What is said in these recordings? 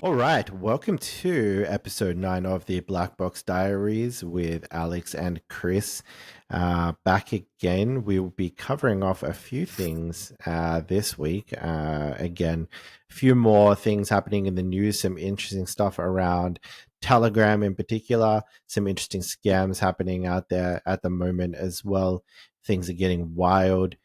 All right, welcome to episode 9 of the Blackbox Diaries with Alex and Chris. Back again, we will be covering off a few things this week. Again, a few more things happening in the news, some interesting stuff around Telegram in particular, some interesting scams happening out there at the moment as well. Things are getting wild.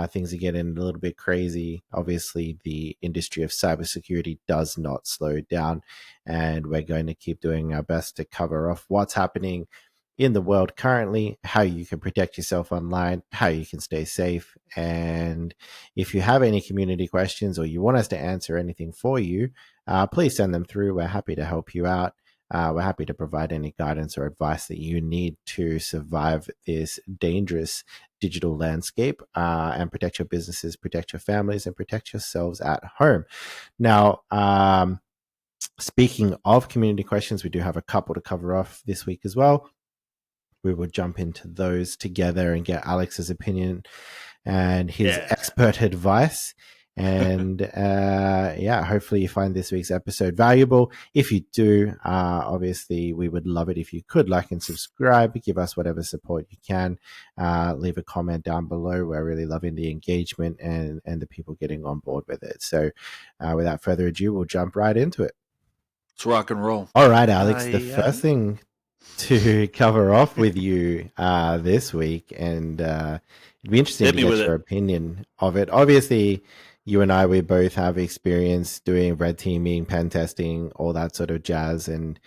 Things are getting a little bit crazy. Obviously, the industry of cybersecurity does not slow down, and we're going to keep doing our best to cover off what's happening in the world currently, how you can protect yourself online, how you can stay safe. And if you have any community questions or you want us to answer anything for you, please send them through. We're happy to help you out. We're happy to provide any guidance or advice that you need to survive this dangerous digital landscape and protect your businesses, protect your families, and protect yourselves at home. Now, speaking of community questions, we do have a couple to cover off this week as well. We will jump into those together and get Alex's opinion and his expert advice. And hopefully you find this week's episode valuable. If you do, obviously we would love it if you could like and subscribe, give us whatever support you can, leave a comment down below. We're really loving the engagement and the people getting on board with it. So without further ado, we'll jump right into it. Let's rock and roll. All right, Alex, the first thing to cover off with you this week, and it'd be interesting to get your opinion of it. Obviously, you and I, we both have experience doing red teaming, pen testing, all that sort of jazz, and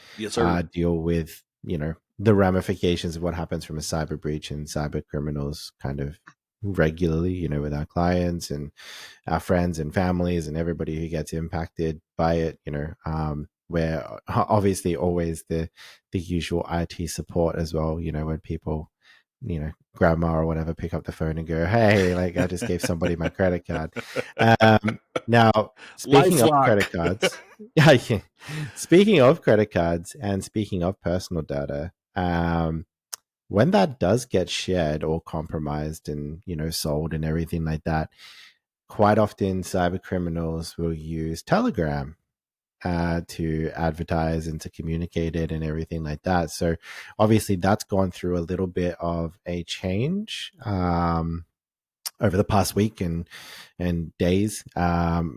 deal with, the ramifications of what happens from a cyber breach and cyber criminals kind of regularly, with our clients and our friends and families and everybody who gets impacted by it, we're obviously always the usual IT support as well, when people, grandma or whatever, pick up the phone and go, hey, like I just gave somebody my credit card. Now, speaking of credit cards, speaking of credit cards and speaking of personal data, when that does get shared or compromised and, sold and everything like that, quite often cyber criminals will use Telegram to advertise and to communicate it and everything like that. So obviously that's gone through a little bit of a change over the past week and days,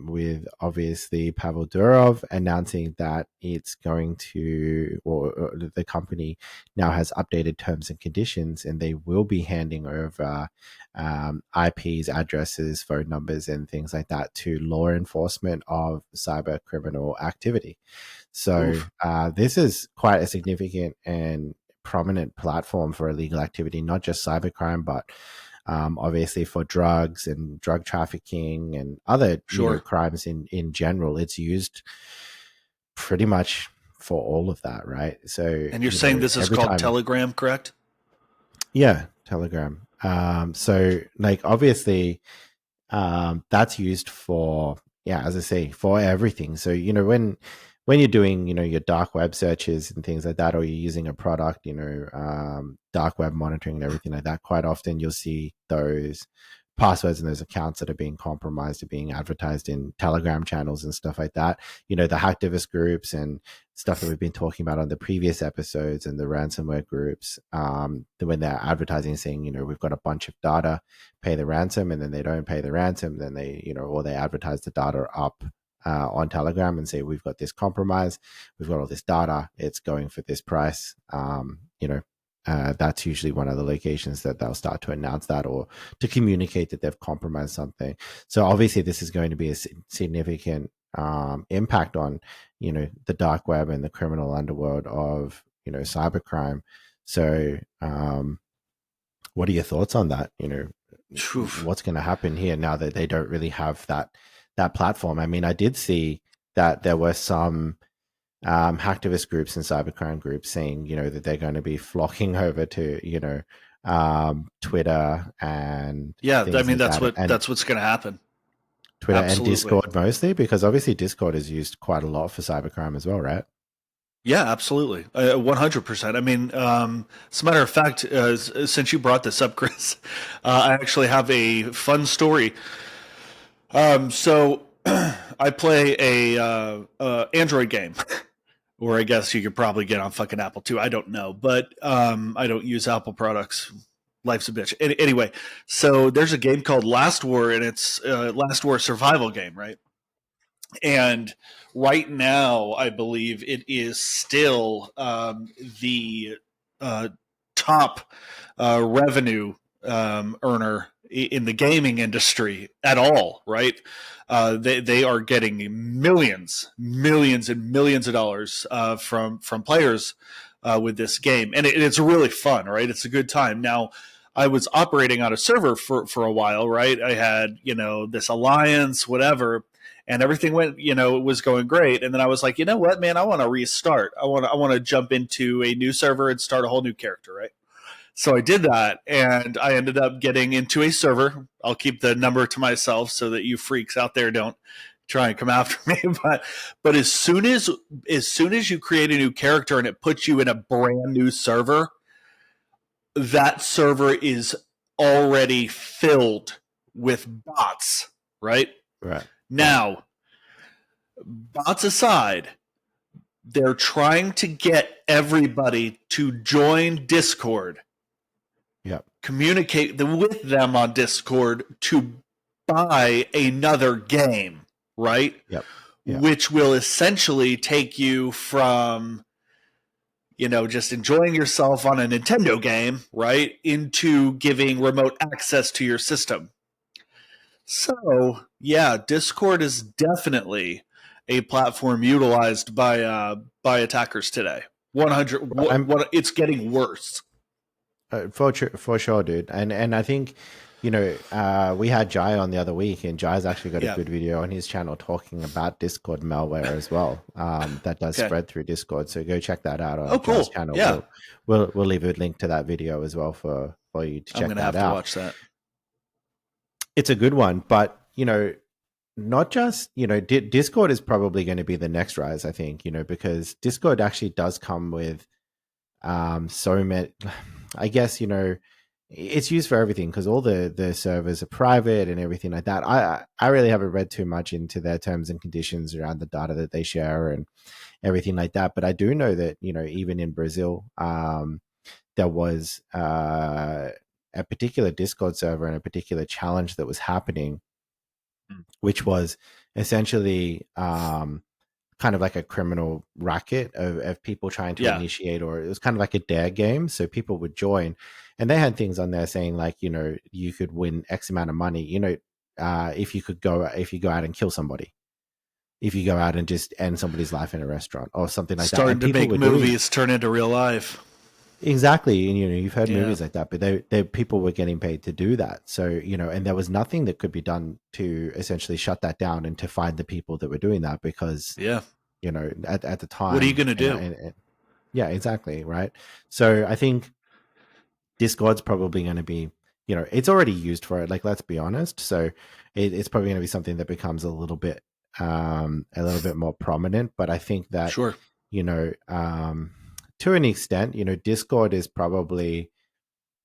with obviously Pavel Durov announcing that it's going to, or the company now has updated terms and conditions, and they will be handing over IPs, addresses, phone numbers, and things like that to law enforcement of cyber criminal activity. So this is quite a significant and prominent platform for illegal activity, not just cybercrime, but obviously for drugs and drug trafficking and other crimes in general. It's used pretty much for all of that, right? So, and you're saying this is called Telegram, correct? Yeah, Telegram. So like obviously that's used for, as I say, for everything. So, when you're doing, your dark web searches and things like that, or you're using a product, dark web monitoring and everything like that, quite often you'll see those passwords and those accounts that are being compromised are being advertised in Telegram channels and stuff like that. The hacktivist groups and stuff that we've been talking about on the previous episodes, and the ransomware groups, when they're advertising saying, we've got a bunch of data, pay the ransom, and then they don't pay the ransom, then they, or they advertise the data up on Telegram and say, we've got this compromise, we've got all this data, it's going for this price. That's usually one of the locations that they'll start to announce that, or to communicate that they've compromised something. So obviously this is going to be a significant impact on, the dark web and the criminal underworld of, cybercrime. So what are your thoughts on that? What's going to happen here now that they don't really have that platform? I mean, I did see that there were some hacktivist groups and cybercrime groups saying, that they're going to be flocking over to, Twitter and I mean, that's what's going to happen. Twitter Absolutely. And Discord mostly, because obviously Discord is used quite a lot for cybercrime as well, right? Yeah, absolutely. 100%. I mean, as a matter of fact, since you brought this up, Chris, I actually have a fun story. So I play a Android game, or I guess you could probably get on fucking Apple too. I don't know, but I don't use Apple products. Life's a bitch. Anyway, so there's a game called Last War, and it's Last War survival game, right? And right now, I believe it is still the uh, top revenue earner in the gaming industry at all, right? They are getting millions and millions of dollars from players with this game, and it's really fun, right? It's a good time. Now, I was operating on a server for a while, right? I had this alliance, whatever, and everything went, it was going great. And then I was like, you know what, man, I want to restart. I want to jump into a new server and start a whole new character, right? So I did that, and I ended up getting into a server. I'll keep the number to myself so that you freaks out there don't try and come after me. But as soon as you create a new character and it puts you in a brand new server, that server is already filled with bots, right? Right. Now, bots aside, they're trying to get everybody to join Discord, Yep. communicate with them on Discord to buy another game, right? Yep. Yep. Which will essentially take you from, just enjoying yourself on a Nintendo game, right, into giving remote access to your system. So, yeah, Discord is definitely a platform utilized by attackers today. 100. It's getting worse. For sure, dude. And I think, we had Jai on the other week, and Jai's actually got a good video on his channel talking about Discord malware as well. That does spread through Discord. So go check that out on Jai's channel. Yeah. We'll leave a link to that video as well for you to check that out. I'm gonna have to watch that. It's a good one, but not just, Discord is probably going to be the next rise, I think, because Discord actually does come with so many, I guess, it's used for everything because all the servers are private and everything like that. I really haven't read too much into their terms and conditions around the data that they share and everything like that. But I do know that, even in Brazil, there was a particular Discord server and a particular challenge that was happening, which was essentially kind of like a criminal racket of people trying to initiate, or it was kind of like a dare game. So people would join, and they had things on there saying like, you could win X amount of money, if you go out and kill somebody, if you go out and just end somebody's life in a restaurant or something like Starting that. Starting to make movies turn into real life. Exactly. And, you've heard movies like that, but they people were getting paid to do that. So, and there was nothing that could be done to essentially shut that down and to find the people that were doing that because, at the time. What are you going to do? Yeah, exactly. Right. So I think Discord's probably going to be, it's already used for it. Like, let's be honest. So it's probably going to be something that becomes a little bit more prominent. But I think that, to an extent, Discord is probably,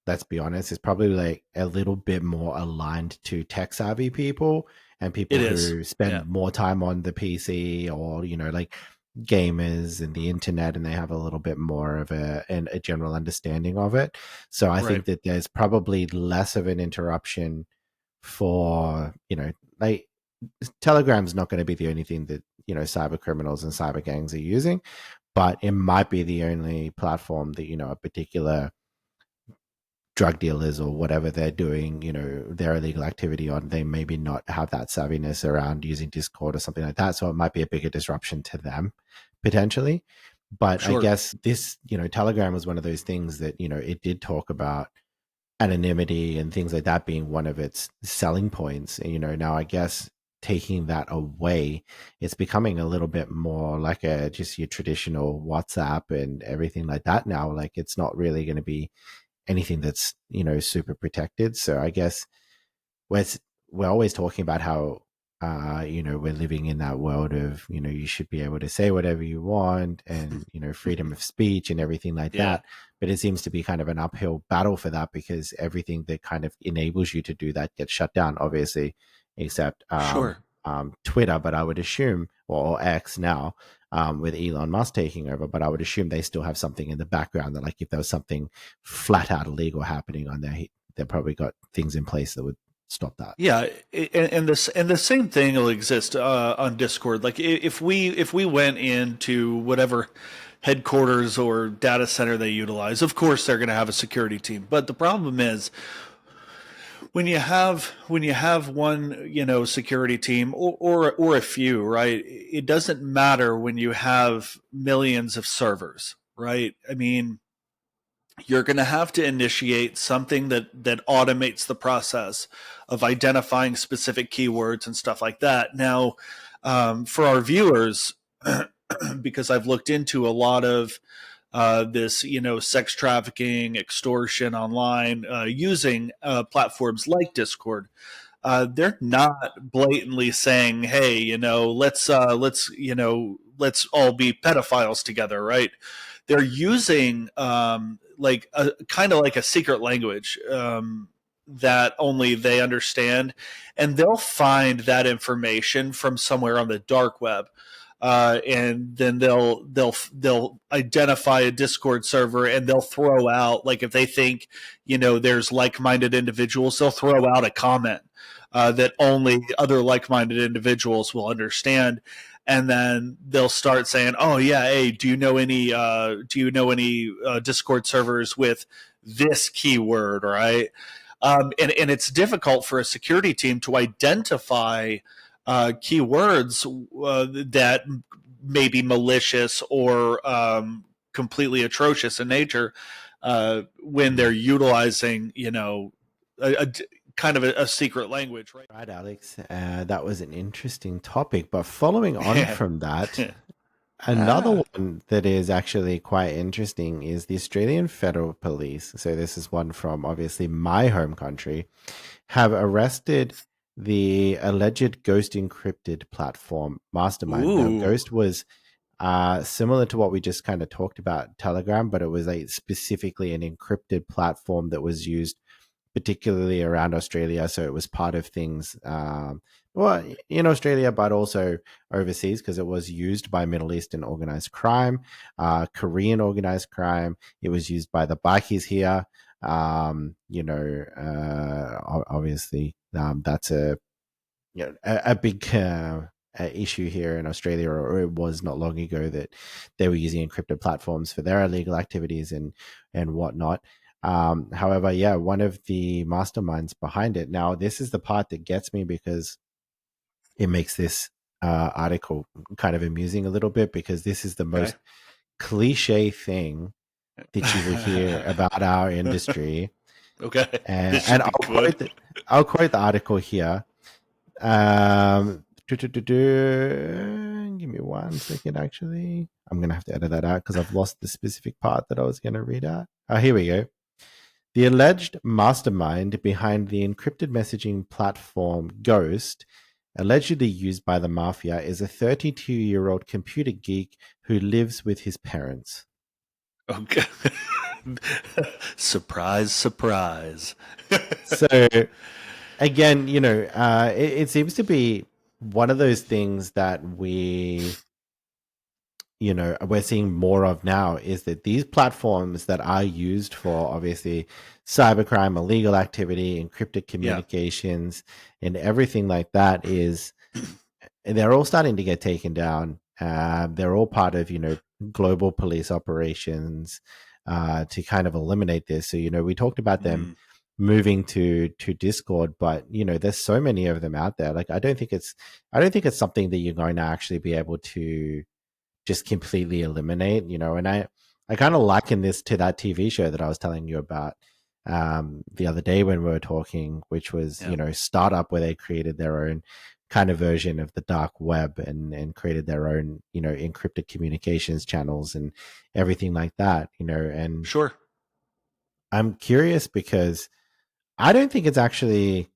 let's be honest, is probably like a little bit more aligned to tech savvy people and people who spend more time on the PC or, like gamers and the internet, and they have a little bit more of a general understanding of it. So I think that there's probably less of an interruption for, like Telegram's not going to be the only thing that, cyber criminals and cyber gangs are using. But it might be the only platform that, a particular drug dealers or whatever they're doing, their illegal activity on, they maybe not have that savviness around using Discord or something like that. So it might be a bigger disruption to them potentially. But I guess this, Telegram was one of those things that, it did talk about anonymity and things like that being one of its selling points. And, now I guess taking that away, it's becoming a little bit more like just your traditional WhatsApp and everything like that now. Like, it's not really going to be anything that's, super protected. So I guess we're always talking about how, we're living in that world of, you should be able to say whatever you want and, freedom of speech and everything like that. But it seems to be kind of an uphill battle for that because everything that kind of enables you to do that gets shut down, obviously, except Twitter, but I would assume, or X now, with Elon Musk taking over, but I would assume they still have something in the background that, like, if there was something flat out illegal happening on there, they probably got things in place that would stop that. Yeah, and the same thing will exist on Discord. Like if we went into whatever headquarters or data center they utilize, of course they're going to have a security team. But the problem is when you have one, you know, security team or a few, right? It doesn't matter when you have millions of servers, right? I mean, you're going to have to initiate something that automates the process of identifying specific keywords and stuff like that. Now, for our viewers, because I've looked into a lot of this, you know, sex trafficking, extortion online using platforms like Discord. They're not blatantly saying, "Hey, you know, let's all be pedophiles together," right? They're using like a kind of like a secret language that only they understand, and they'll find that information from somewhere on the dark web. And then they'll identify a Discord server and they'll throw out, like, if they think, you know, there's like-minded individuals, they'll throw out a comment that only other like-minded individuals will understand, and then they'll start saying, "Oh yeah, hey, do you know any Discord servers with this keyword?" Right? And it's difficult for a security team to identify keywords that may be malicious or completely atrocious in nature when they're utilizing, you know, a kind of a secret language, right? Right, Alex. That was an interesting topic. But following on from that, another Ah, one that is actually quite interesting is the Australian Federal Police. So, this is one from obviously my home country, have arrested the alleged Ghost encrypted platform mastermind. Now, ooh, Ghost was similar to what we just kind of talked about, Telegram, but it was a specifically an encrypted platform that was used particularly around Australia. So it was part of things, well, in Australia, but also overseas, because it was used by Middle Eastern organized crime, Korean organized crime. It was used by the bikies here. Obviously, that's a big issue here in Australia, or it was not long ago, that they were using encrypted platforms for their illegal activities and whatnot. However, yeah, one of the masterminds behind it. Now, this is the part that gets me, because it makes this article kind of amusing a little bit, because this is the okay. most cliche thing that you will hear about our industry. Okay, this And should be good. I'll quote the article here. Give me 1 second. Actually, I'm gonna have to edit that out because I've lost the specific part that I was gonna read out. Oh, here we go. The alleged mastermind behind the encrypted messaging platform Ghost, allegedly used by the mafia, is a 32-year-old computer geek who lives with his parents. Okay. Surprise, surprise. So, again, it seems to be one of those things that we're seeing more of now, is that these platforms that are used for obviously cybercrime, illegal activity, encrypted Yeah, communications, and everything like that, is they're all starting to get taken down. They're all part of global police operations to kind of eliminate this. So we talked about them mm, moving to Discord, but there's so many of them out there. Like, I don't think it's something that you're going to actually be able to just completely eliminate, and I kind of liken this to that TV show that I was telling you about the other day when we were talking, which was, yeah, Startup, where they created their own kind of version of the dark web, and created their own, encrypted communications channels and everything like that, and sure. I'm curious because I don't think it's actually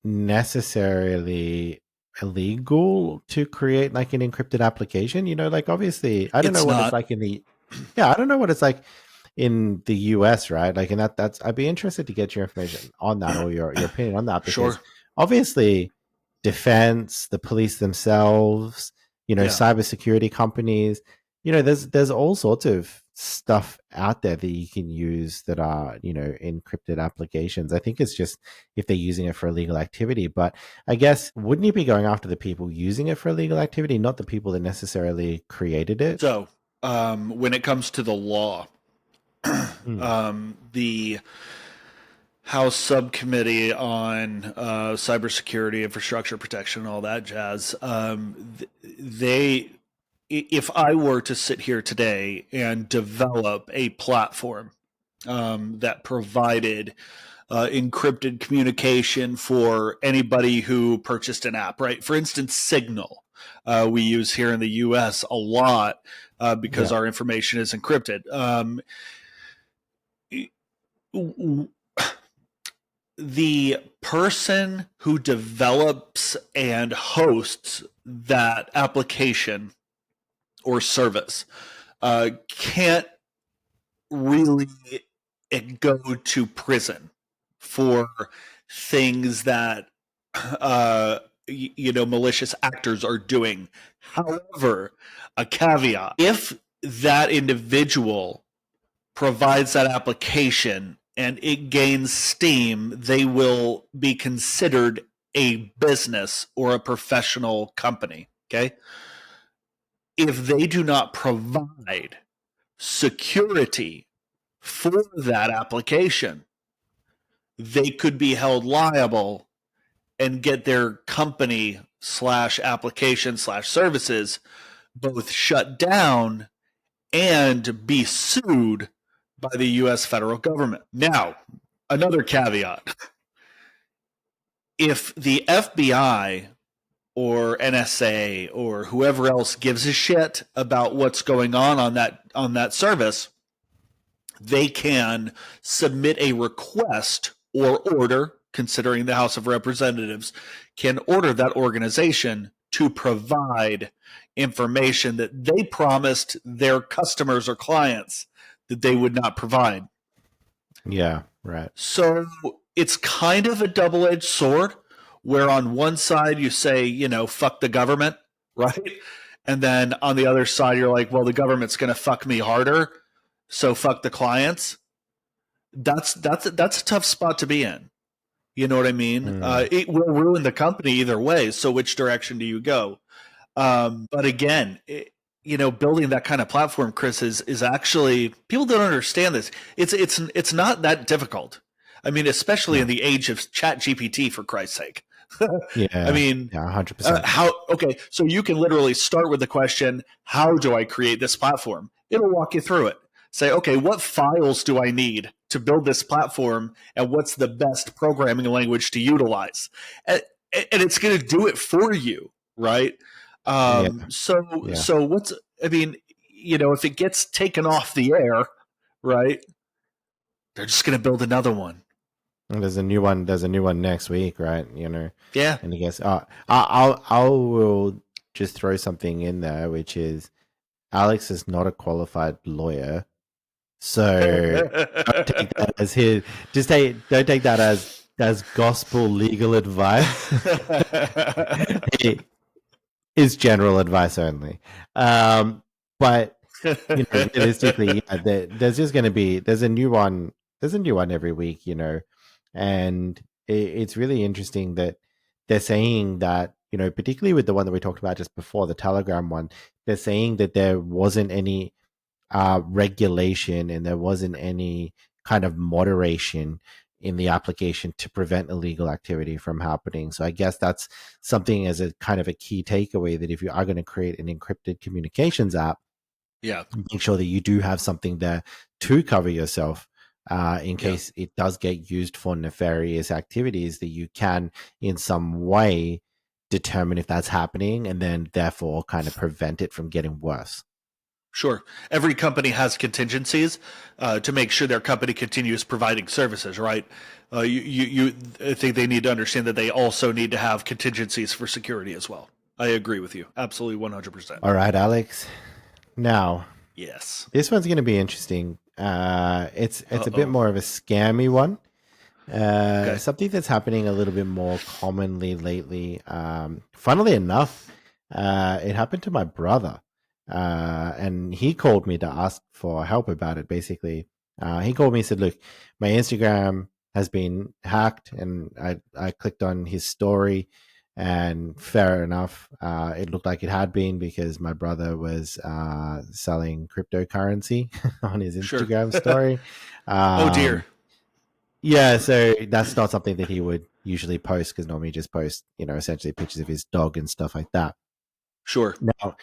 necessarily illegal to create like an encrypted application. Like, obviously, I don't know It's what it's not. like in the yeah, I don't know what it's like in the US, right? Like, and that's I'd be interested to get your information on that, or your opinion on that, because Sure. obviously defense, the police themselves, cybersecurity companies. There's all sorts of stuff out there that you can use that are, encrypted applications. I think it's just if they're using it for illegal activity. But I guess, wouldn't you be going after the people using it for illegal activity, not the people that necessarily created it? So, when it comes to the law, the House Subcommittee on Cybersecurity, Infrastructure Protection, all that jazz, if I were to sit here today and develop a platform that provided encrypted communication for anybody who purchased an app, right? For instance, Signal. We use here in the US a lot because our information is encrypted. The person who develops and hosts that application or service can't really go to prison for things that malicious actors are doing. However, a caveat: if that individual provides that application and it gains steam, they will be considered a business or a professional company. Okay. If they do not provide security for that application, they could be held liable and get their company / application / services both shut down and be sued by the U.S. federal government. Now, another caveat. If the FBI or NSA or whoever else gives a shit about what's going on that service, they can submit a request or order, considering the House of Representatives, can order that organization to provide information that they promised their customers or clients that they would not provide. Yeah, right. So it's kind of a double-edged sword, where on one side you say, fuck the government, right? And then on the other side you're like, well, the government's going to fuck me harder, so fuck the clients. That's a tough spot to be in. You know what I mean? It will ruin the company either way. So which direction do you go? But again, building that kind of platform, Chris, is actually, people don't understand this. It's not that difficult. I mean, especially in the age of Chat GPT, for Christ's sake. Yeah. I mean, 100%. Okay, so you can literally start with the question, how do I create this platform? It'll walk you through it. Say, okay, what files do I need to build this platform, and what's the best programming language to utilize? And it's going to do it for you, right? So what's, I mean, if it gets taken off the air, right, they're just going to build another one. And there's a new one. There's a new one next week, right? Yeah. And I guess I will just throw something in there, which is Alex is not a qualified lawyer, so don't take that as don't take that as gospel legal advice. It is general advice only. But realistically, there's just going to be there's a new one every week, and it's really interesting that they're saying that, particularly with the one that we talked about just before, the Telegram one, they're saying that there wasn't any regulation and there wasn't any kind of moderation in the application to prevent illegal activity from happening. So I guess that's something as a kind of a key takeaway, that if you are going to create an encrypted communications app, make sure that you do have something there to cover yourself in case it does get used for nefarious activities, that you can in some way determine if that's happening and then therefore kind of prevent it from getting worse. Sure. Every company has contingencies to make sure their company continues providing services, right? I think they need to understand that they also need to have contingencies for security as well. I agree with you. Absolutely 100%. All right, Alex. Now, yes, this one's going to be interesting. It's a bit more of a scammy one. Okay. Something that's happening a little bit more commonly lately. Funnily enough, it happened to my brother, and he called me to ask for help about it. Basically, he called me and said, "Look, my Instagram has been hacked," and I clicked on his story, and fair enough, it looked like it had been because my brother was selling cryptocurrency on his Sure. Instagram story. Oh dear. Um, yeah, so that's not something that he would usually post because normally he just posts, essentially pictures of his dog and stuff like that. Sure. Now,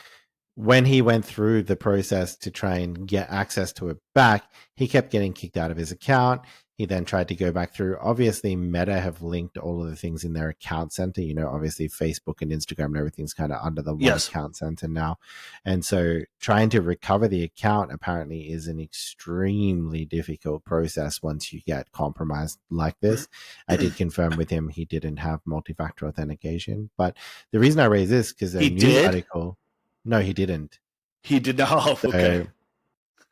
when he went through the process to try and get access to it back, he kept getting kicked out of his account. He then tried to go back through. Obviously, Meta have linked all of the things in their account center. Obviously, Facebook and Instagram and everything's kind of under the one Yes. account center now. And so trying to recover the account apparently is an extremely difficult process once you get compromised like this. I did confirm with him he didn't have multi factor authentication. But the reason I raise this because a He news did? article. No, he didn't. He did not. Oh, okay.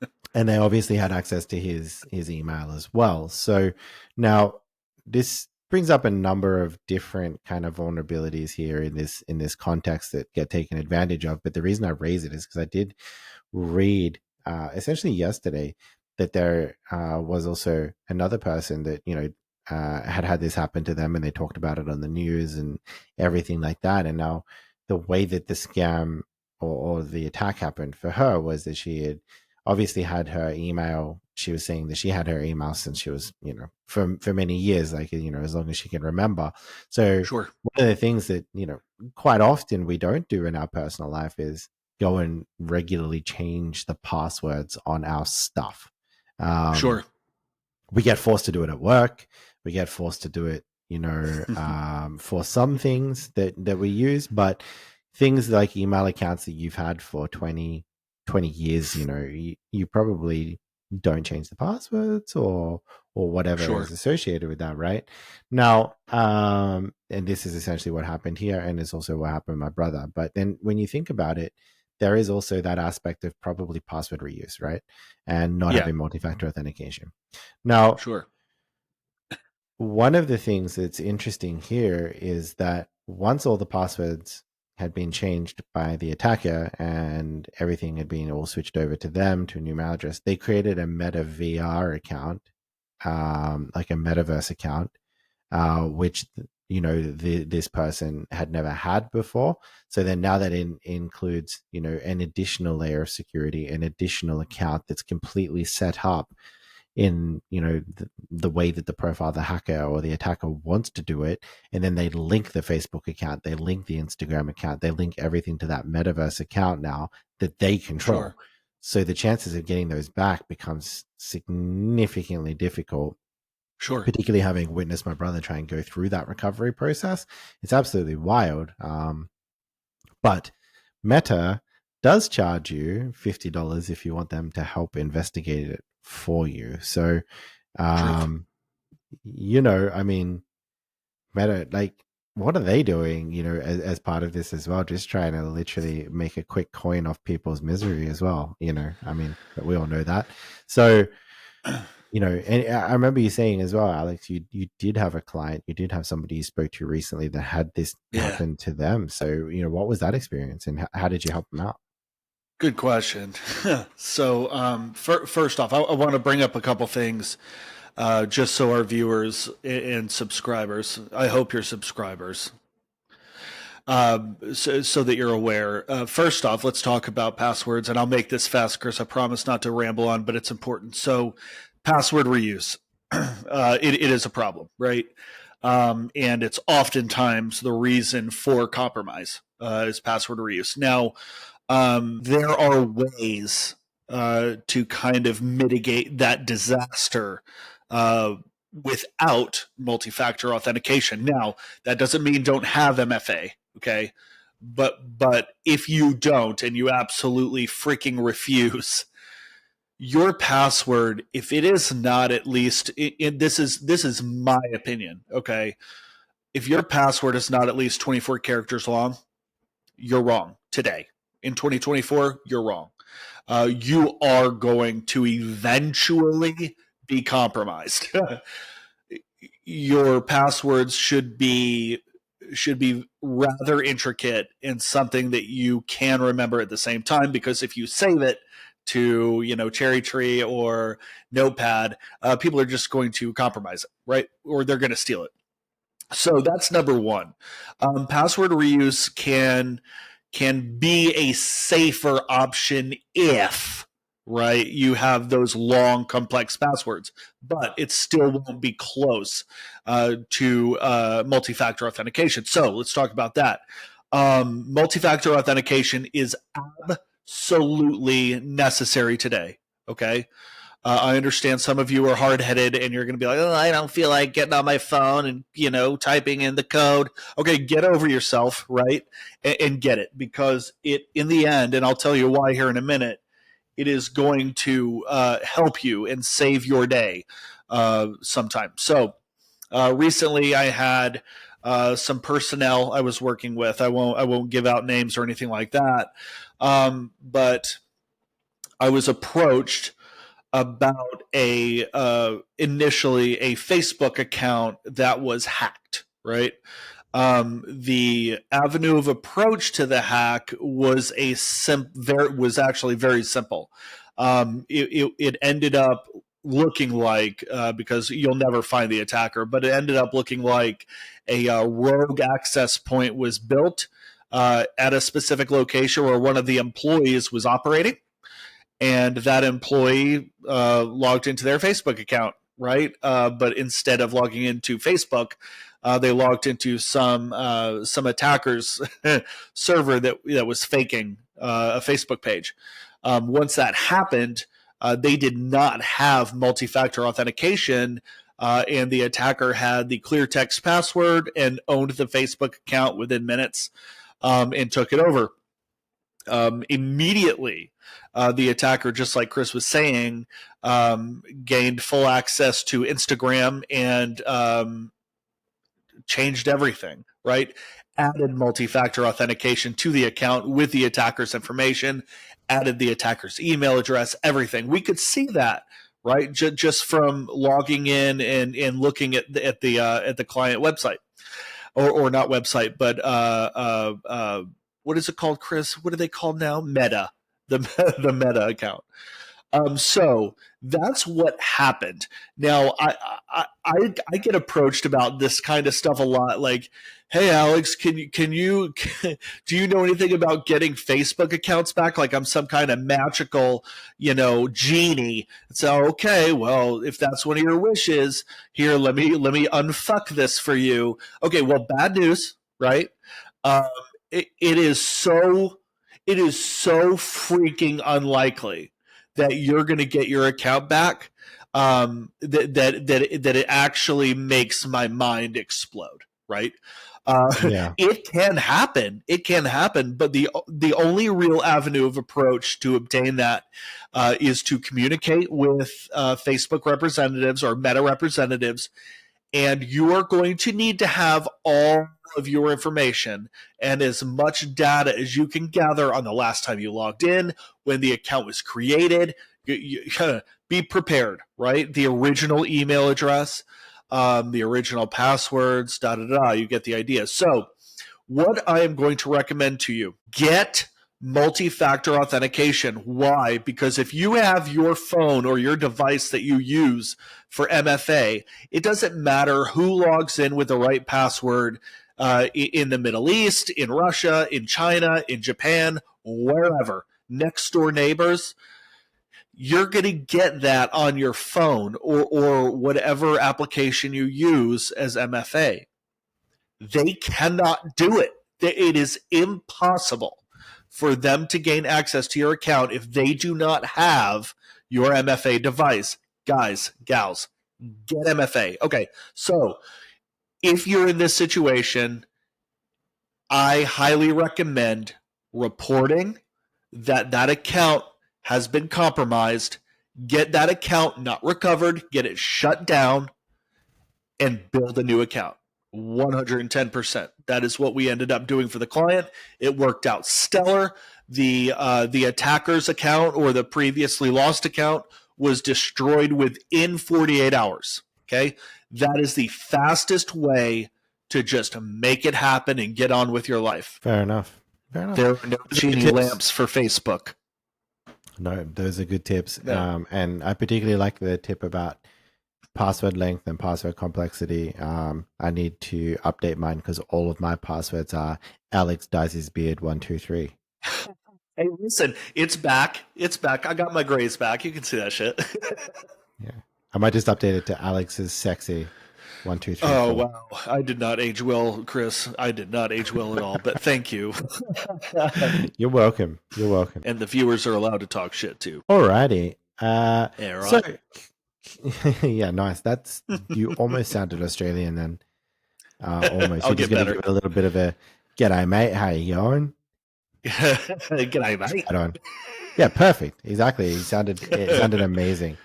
So, and they obviously had access to his email as well. So now this brings up a number of different kind of vulnerabilities here in this context that get taken advantage of. But the reason I raise it is because I did read essentially yesterday that there was also another person that had this happen to them, and they talked about it on the news and everything like that. And now the way that the scam or the attack happened for her was that she had obviously had her email. She was saying that she had her email since she was, for many years, like, as long as she can remember. So Sure. one of the things that, quite often we don't do in our personal life is go and regularly change the passwords on our stuff. Sure. We get forced to do it at work. We get forced to do it, for some things that we use, but things like email accounts that you've had for 20 years, you probably don't change the passwords or whatever Sure. is associated with that, right? Now, and this is essentially what happened here, and it's also what happened with my brother. But then when you think about it, there is also that aspect of probably password reuse, right? And not Yeah. having multi-factor authentication. Now, Sure. one of the things that's interesting here is that once all the passwords had been changed by the attacker and everything had been all switched over to them to a new email address, they created a Meta VR account, like a metaverse account, which this person had never had before. So then now that includes an additional layer of security, an additional account that's completely set up in the way that the profile, the hacker or the attacker wants to do it, and then they link the Facebook account, they link the Instagram account, they link everything to that metaverse account now that they control. Sure. So the chances of getting those back becomes significantly difficult, Sure. particularly having witnessed my brother try and go through that recovery process. It's absolutely wild. But Meta does charge you $50 if you want them to help investigate it for you. So, Truth. I mean, Meta, like, what are they doing, as part of this as well? Just trying to literally make a quick coin off people's misery as well, I mean, but we all know that. So, and I remember you saying as well, Alex, you did have a client, you did have somebody you spoke to recently that had this Yeah. happen to them. So, what was that experience and how did you help them out? Good question. So, first off, I want to bring up a couple things, just so our viewers and subscribers, I hope you're subscribers, so that you're aware. First off, let's talk about passwords, and I'll make this fast, Chris. I promise not to ramble on, but it's important. So, password reuse, it is a problem, right? And it's oftentimes the reason for compromise, is password reuse. Now, there are ways to kind of mitigate that disaster uh, without multi-factor authentication. Now, that doesn't mean don't have MFA, okay? But if you don't and you absolutely freaking refuse, your password, if it is not at least, this is my opinion, okay? If your password is not at least 24 characters long, you're wrong today. In 2024, you're wrong. You are going to eventually be compromised. your passwords should be rather intricate and something that you can remember at the same time, because if you save it to Cherry Tree or Notepad, people are just going to compromise it, right? Or they're going to steal it. So that's number one. Password reuse can be a safer option if, right, you have those long, complex passwords, but it still won't be close to multi-factor authentication. So let's talk about that. Multi-factor authentication is absolutely necessary today. Okay. I understand some of you are hard-headed and you're going to be like, oh, I don't feel like getting on my phone and, typing in the code. Okay, get over yourself, right? And get it, because it, in the end, and I'll tell you why here in a minute, it is going to help you and save your day sometime. So recently I had some personnel I was working with. I won't give out names or anything like that. But I was approached about initially a Facebook account that was hacked, right? The avenue of approach to the hack was actually very simple. It ended up looking like, because you'll never find the attacker, but it ended up looking like a rogue access point was built at a specific location where one of the employees was operating. And that employee logged into their Facebook account, right? But instead of logging into Facebook, they logged into some attacker's server that was faking a Facebook page. Once that happened, they did not have multi-factor authentication, and the attacker had the clear text password and owned the Facebook account within minutes, and took it over. Immediately, the attacker, just like Chris was saying, gained full access to Instagram and changed everything, right? Added multi-factor authentication to the account with the attacker's information, added the attacker's email address, everything. We could see that, right? Just from logging in and looking at the client website, or not website, but what is it called, Chris? What are they called now? Meta, the Meta account. So that's what happened. Now, I get approached about this kind of stuff a lot. Like, hey, Alex, do you know anything about getting Facebook accounts back? Like I'm some kind of magical, genie. So, okay, well, if that's one of your wishes, here, let me unfuck this for you. Okay, well, bad news, right? It is so freaking unlikely that you're going to get your account back, that it actually makes my mind explode, right? Yeah. It can happen. But the only real avenue of approach to obtain that is to communicate with Facebook representatives or Meta representatives, and you are going to need to have all of your information and as much data as you can gather on the last time you logged in, when the account was created. Be prepared, right? The original email address, the original passwords, You get the idea. So what I am going to recommend to you, get multi-factor authentication. Why? Because if you have your phone or your device that you use for MFA, it doesn't matter who logs in with the right password in the Middle East, in Russia, in China, in Japan, wherever, next door neighbors, you're going to get that on your phone or whatever application you use as MFA. They cannot do it. It is impossible for them to gain access to your account if they do not have your MFA device. Guys, gals, get MFA. Okay, so if you're in this situation, I highly recommend reporting that account has been compromised. Get that account not recovered, get it shut down, and build a new account. 110%. That is what we ended up doing for the client. It worked out stellar. The attacker's account, or the previously lost account, was destroyed within 48 hours. Okay. That is the fastest way to just make it happen and get on with your life. Fair enough. Fair enough. There are no genie lamps for Facebook. No, those are good tips. No. And I particularly like the tip about password length and password complexity. I need to update mine because all of my passwords are Alex Dicey's Beard 123. Hey, listen, it's back. It's back. I got my grays back. You can see that shit. Yeah, I might just update it to Alex's Sexy 123. Oh wow, I did not age well, Chris. I did not age well at all. But thank you. You're welcome. You're welcome. And the viewers are allowed to talk shit too. Alrighty. Yeah, right. So, yeah, nice. That's you almost sounded Australian then. Almost. I'll You're just get gonna better. give it a little bit of a g'day, mate. How you going? G'day, mate. Right on. Yeah, perfect. Exactly. It sounded amazing.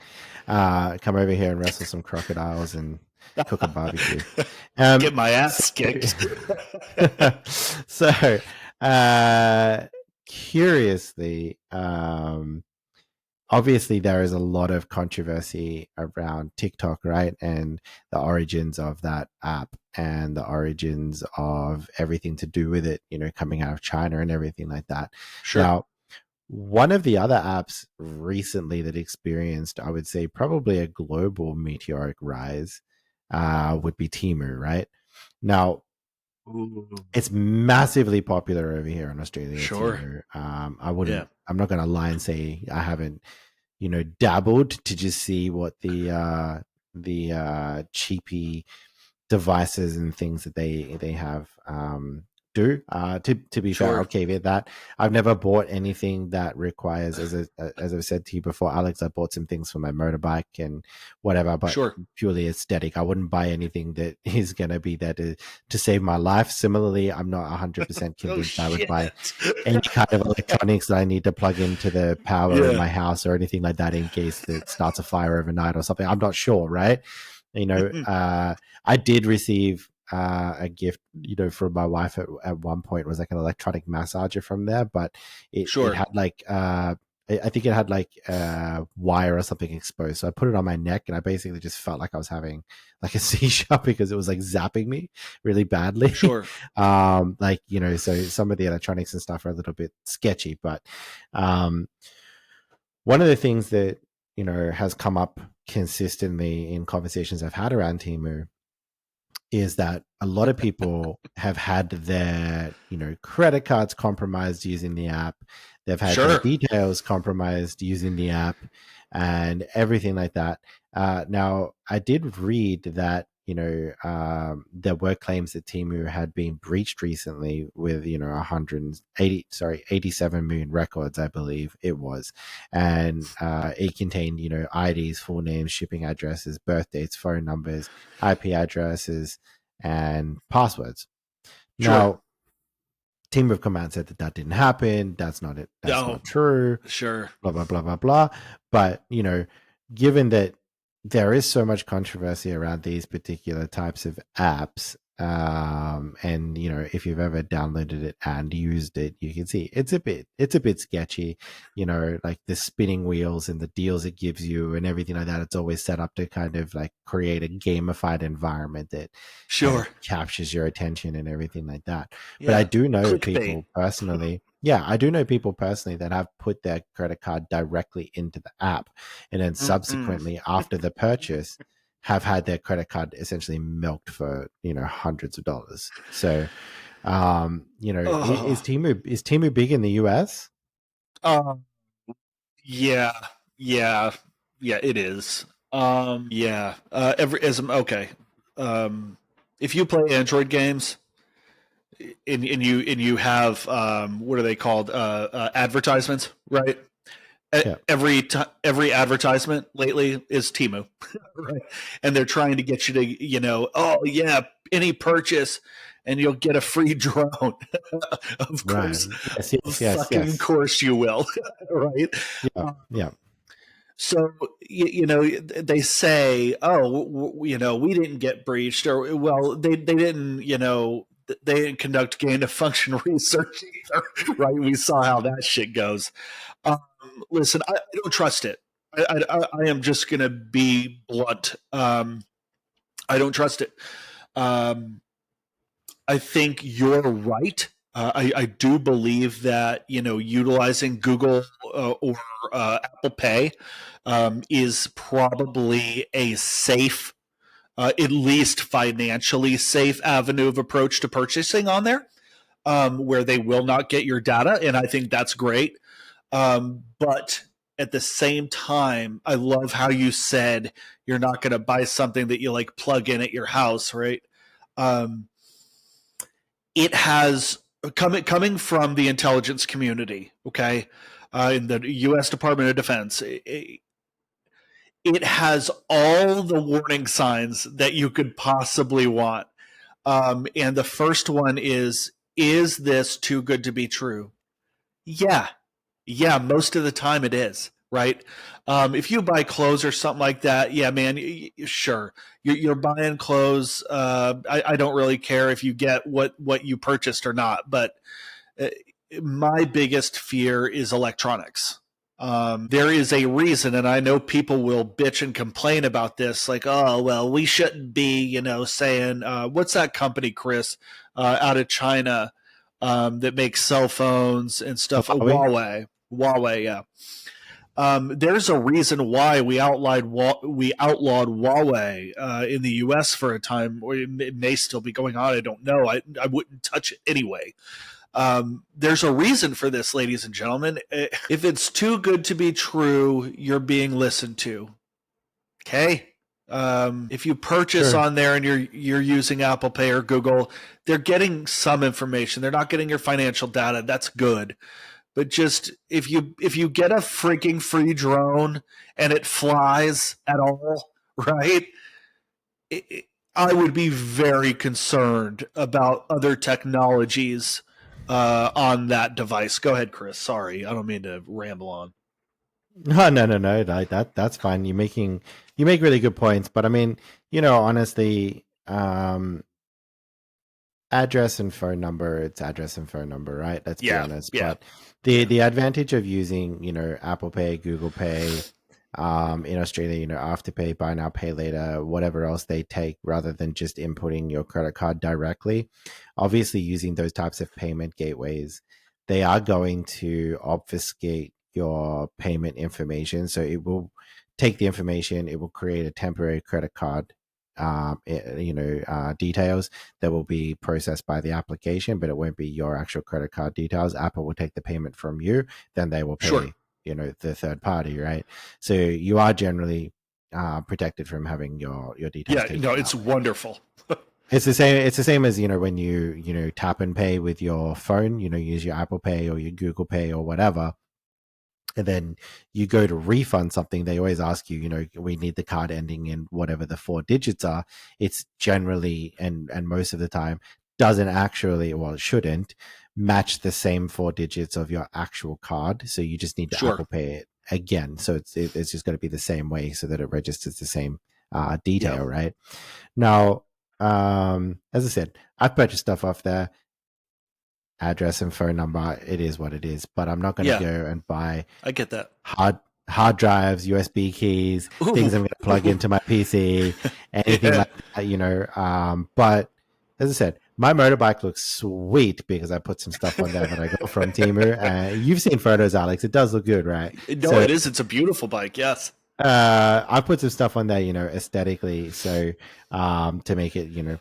Come over here and wrestle some crocodiles and cook a barbecue. Get my ass kicked. So, curiously, obviously there is a lot of controversy around TikTok, right? And the origins of that app and the origins of everything to do with it, coming out of China and everything like that. Sure. Now, one of the other apps recently that experienced, I would say, probably a global meteoric rise would be Temu, right? Now, it's massively popular over here in Australia. Sure. Temu. I'm not going to lie and say I haven't, dabbled to just see what the cheapy devices and things that they have do. To be fair, I'll caveat that I've never bought anything that requires, as I've said to you before, Alex, I bought some things for my motorbike and whatever, but purely aesthetic. I wouldn't buy anything that is going to be there to save my life. Similarly, I'm not 100% convinced I would buy any kind of electronics that I need to plug into the power in my house or anything like that in case it starts a fire overnight or something. I'm not sure, right? I did receive a gift, from my wife at one point. It was like an electronic massager from there, but it had like I think it had like a wire or something exposed. So I put it on my neck and I basically just felt like I was having like a seizure because it was like zapping me really badly. Sure. So some of the electronics and stuff are a little bit sketchy, but one of the things that, has come up consistently in conversations I've had around Temu is that a lot of people have had their, credit cards compromised using the app. They've had their details compromised using the app and everything like that. Now, I did read that, there were claims that Temu had been breached recently with, 87 million records, I believe it was. And it contained, IDs, full names, shipping addresses, birth dates, phone numbers, IP addresses, and passwords. Now, Team have come out and said that didn't happen. That's not it. That's not true. Sure. Blah, blah, blah, blah, blah. But, given that there is so much controversy around these particular types of apps, and if you've ever downloaded it and used it, you can see it's a bit sketchy, like the spinning wheels and the deals it gives you and everything like that. It's always set up to kind of like create a gamified environment that kind of captures your attention and everything like that. But I do know people personally. Yeah, I do know people personally that have put their credit card directly into the app and then subsequently after the purchase have had their credit card essentially milked for, hundreds of dollars. So, is Temu big in the US? Yeah, it is. If you play Android games and you have what are they called? Advertisements, right? Every advertisement lately is Temu, right? And they're trying to get you to, any purchase and you'll get a free drone. Of course, yes. course you will, right? Yeah. So they say, we didn't get breached, or they didn't, they didn't conduct gain of function research either, right? We saw how that shit goes. Listen, I don't trust it. I am just going to be blunt. I don't trust it. I think you're right. I do believe that utilizing Google or Apple Pay is probably a safe, at least financially safe avenue of approach to purchasing on there, where they will not get your data, and I think that's great. But at the same time, I love how you said you're not going to buy something that you like plug in at your house, right? Um, it has coming from the intelligence community, okay, in the U.S. Department of Defense. It has all the warning signs that you could possibly want. And the first one is this too good to be true? Yeah. Yeah, most of the time it is, right? If you buy clothes or something like that, yeah, man, sure. You're buying clothes. I don't really care if you get what you purchased or not, but uh, my biggest fear is electronics. There is a reason, and I know people will bitch and complain about this, like, oh, well, we shouldn't be, saying, what's that company, Chris, out of China that makes cell phones and stuff? Huawei? Huawei, yeah. There's a reason why we outlawed Huawei in the U.S. for a time, or it may still be going on. I don't know. I wouldn't touch it anyway. There's a reason for this, ladies and gentlemen. If it's too good to be true, you're being listened to. Okay? If you purchase on there and you're using Apple Pay or Google, they're getting some information. They're not getting your financial data. That's good. But just if you get a freaking free drone and it flies at all, right? I would be very concerned about other technologies on that device. Go ahead, Chris. Sorry, I don't mean to ramble on. No. That's fine. You make really good points, but I mean, honestly, address and phone number, it's address and phone number, right? Let's be honest. Yeah. But the advantage of using, Apple Pay, Google Pay, in Australia, Afterpay, buy now, pay later, whatever else they take, rather than just inputting your credit card directly. Obviously, using those types of payment gateways, they are going to obfuscate your payment information. So it will take the information, it will create a temporary credit card details that will be processed by the application, but it won't be your actual credit card details. Apple will take the payment from you, then they will pay, sure, the third party, right? So you are generally protected from having your details. Yeah, no, it's wonderful. It's the same. It's the same as when you tap and pay with your phone. Use your Apple Pay or your Google Pay or whatever, and then you go to refund something, they always ask you, we need the card ending in whatever the 4 digits are. It's generally, and most of the time, doesn't actually, well, it shouldn't match the same 4 digits of your actual card. So you just need to Apple Pay it again. So it's just going to be the same way so that it registers the same detail, right? Now, as I said, I've purchased stuff off there. Address and phone number, it is what it is, but I'm not going to go and buy, I get that, hard drives, USB keys, things I'm going to plug into my PC, anything like that, but as I said, my motorbike looks sweet because I put some stuff on there that I got from Temu. You've seen photos, Alex. It does look good, right? No, it is. It's a beautiful bike. Yes. I put some stuff on there, aesthetically, so to make it,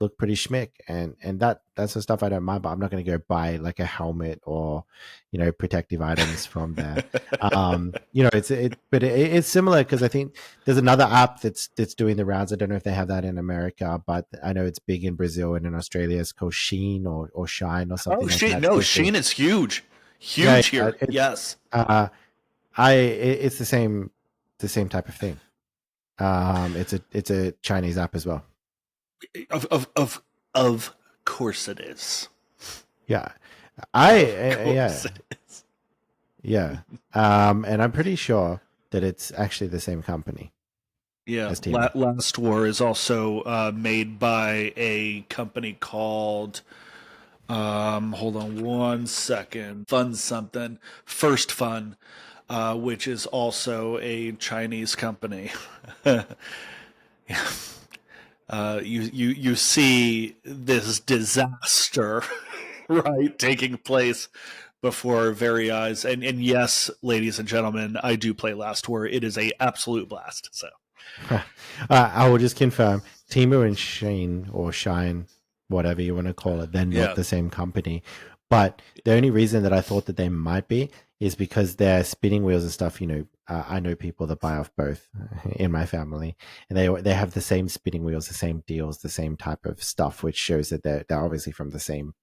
look pretty schmick, and that's the stuff I don't mind. But I'm not going to go buy like a helmet or protective items from there. It's similar because I think there's another app that's doing the rounds. I don't know if they have that in America, but I know it's big in Brazil and in Australia. It's called Sheen or Shine or something. Oh, Sheen! Like no, Sheen is huge here. Yes. It's the same type of thing. It's a Chinese app as well. Of course it is. Yeah. Yeah. And I'm pretty sure that it's actually the same company. Yeah. Last War is also made by a company called hold on one second. First Fun, which is also a Chinese company. Yeah. you see this disaster, right, taking place before our very eyes. And yes, ladies and gentlemen, I do play Last War. It is a absolute blast. So I will just confirm Timu and Shine or Shine, whatever you want to call it, they're not yeah. the same company. But the only reason that I thought that they might be is because their spinning wheels and stuff, I know people that buy off both in my family, and they have the same spinning wheels, the same deals, the same type of stuff, which shows that they're obviously from the same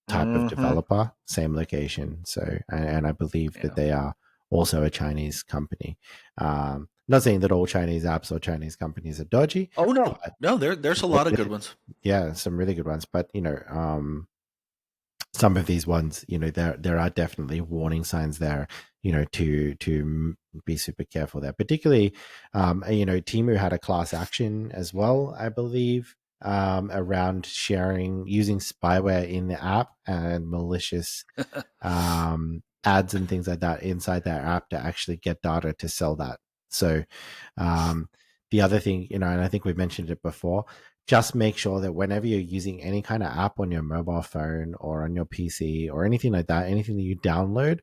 type of developer, same location. So, and I believe that they are also a Chinese company. Not saying that all Chinese apps or Chinese companies are dodgy. Oh no, there's a lot of good ones. Yeah, some really good ones. But some of these ones, there are definitely warning signs there, to be super careful there. Particularly, Timu had a class action as well, I believe, around using spyware in the app and malicious ads and things like that inside their app to actually get data to sell that. So, the other thing, and I think we've mentioned it before, just make sure that whenever you're using any kind of app on your mobile phone or on your PC or anything like that, anything that you download,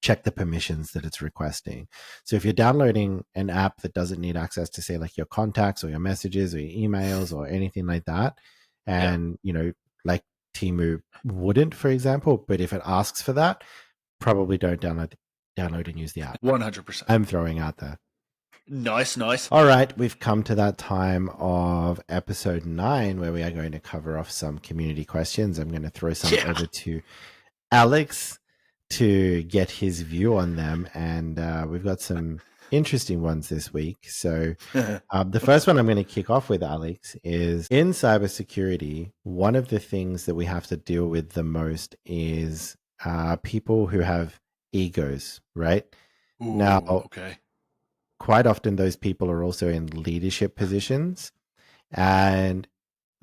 check the permissions that it's requesting. So if you're downloading an app that doesn't need access to, say, like your contacts or your messages or your emails or anything like that, and like Timu wouldn't, for example, but if it asks for that, probably don't download and use the app. 100%. I'm throwing out there. Nice. All right, we've come to that time of episode 9 where we are going to cover off some community questions. I'm going to throw some over to Alex to get his view on them, and we've got some interesting ones this week. So the first one I'm going to kick off with, Alex, is in cybersecurity, one of the things that we have to deal with the most is people who have egos, right? Ooh, now, okay. Quite often those people are also in leadership positions. And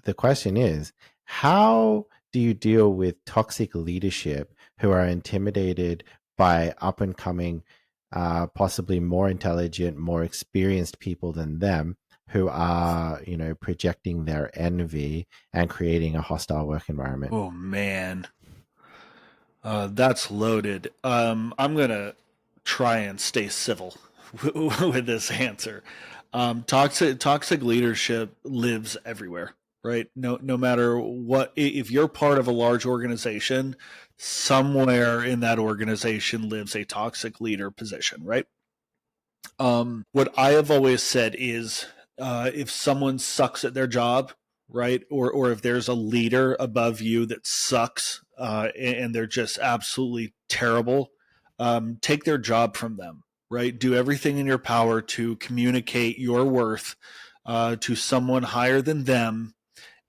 the question is, how do you deal with toxic leadership who are intimidated by up and coming, possibly more intelligent, more experienced people than them who are, projecting their envy and creating a hostile work environment? Oh, man. That's loaded. I'm going to try and stay civil with this answer. Toxic leadership lives everywhere, right? No matter what, if you're part of a large organization, somewhere in that organization lives a toxic leader position, right? What I have always said is, if someone sucks at their job, right, or if there's a leader above you that sucks, and they're just absolutely terrible, take their job from them, right? Do everything in your power to communicate your worth to someone higher than them.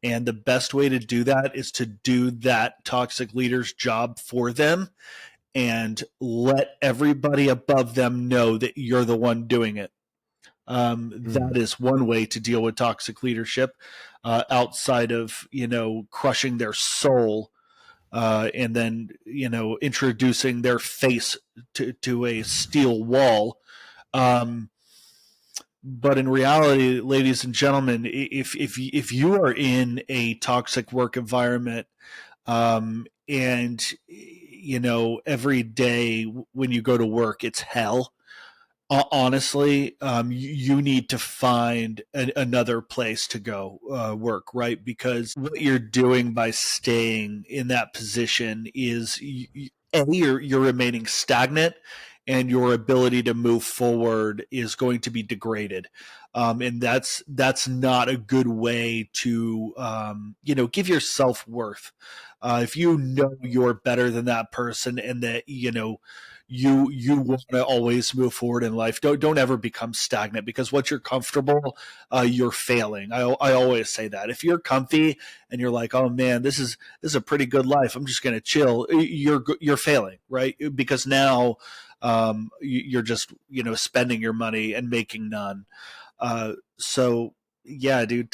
And the best way to do that is to do that toxic leader's job for them and let everybody above them know that you're the one doing it. That is one way to deal with toxic leadership, outside of crushing their soul, and then introducing their face to a steel wall. But in reality, ladies and gentlemen, if you are in a toxic work environment, and every day when you go to work it's hell, honestly, you need to find another place to go work, right? Because what you're doing by staying in that position is you're remaining stagnant, and your ability to move forward is going to be degraded, and that's not a good way to give yourself worth. If you know you're better than that person, and that you want to always move forward in life. Don't ever become stagnant, because once you're comfortable, you're failing. I always say that if you're comfy and you're like, oh man, this is a pretty good life, I'm just gonna chill, you're failing, right? Because now you're just spending your money and making none. So yeah, dude.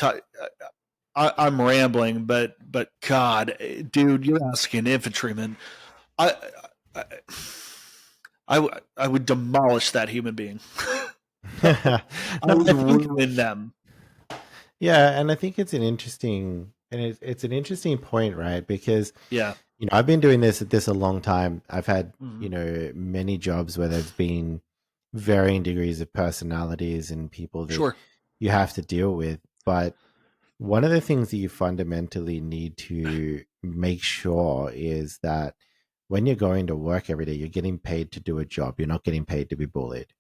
I'm rambling, but God, dude, you're asking an infantryman. I, I I would demolish that human being. I would ruin them. Yeah, and I think it's an interesting and it's an interesting point, right? Because Yeah. I've been doing this a long time. I've had, Hmm. many jobs where there's been varying degrees of personalities and people that Sure. you have to deal with. But one of the things that you fundamentally need to make sure is that when you're going to work every day, you're getting paid to do a job. You're not getting paid to be bullied,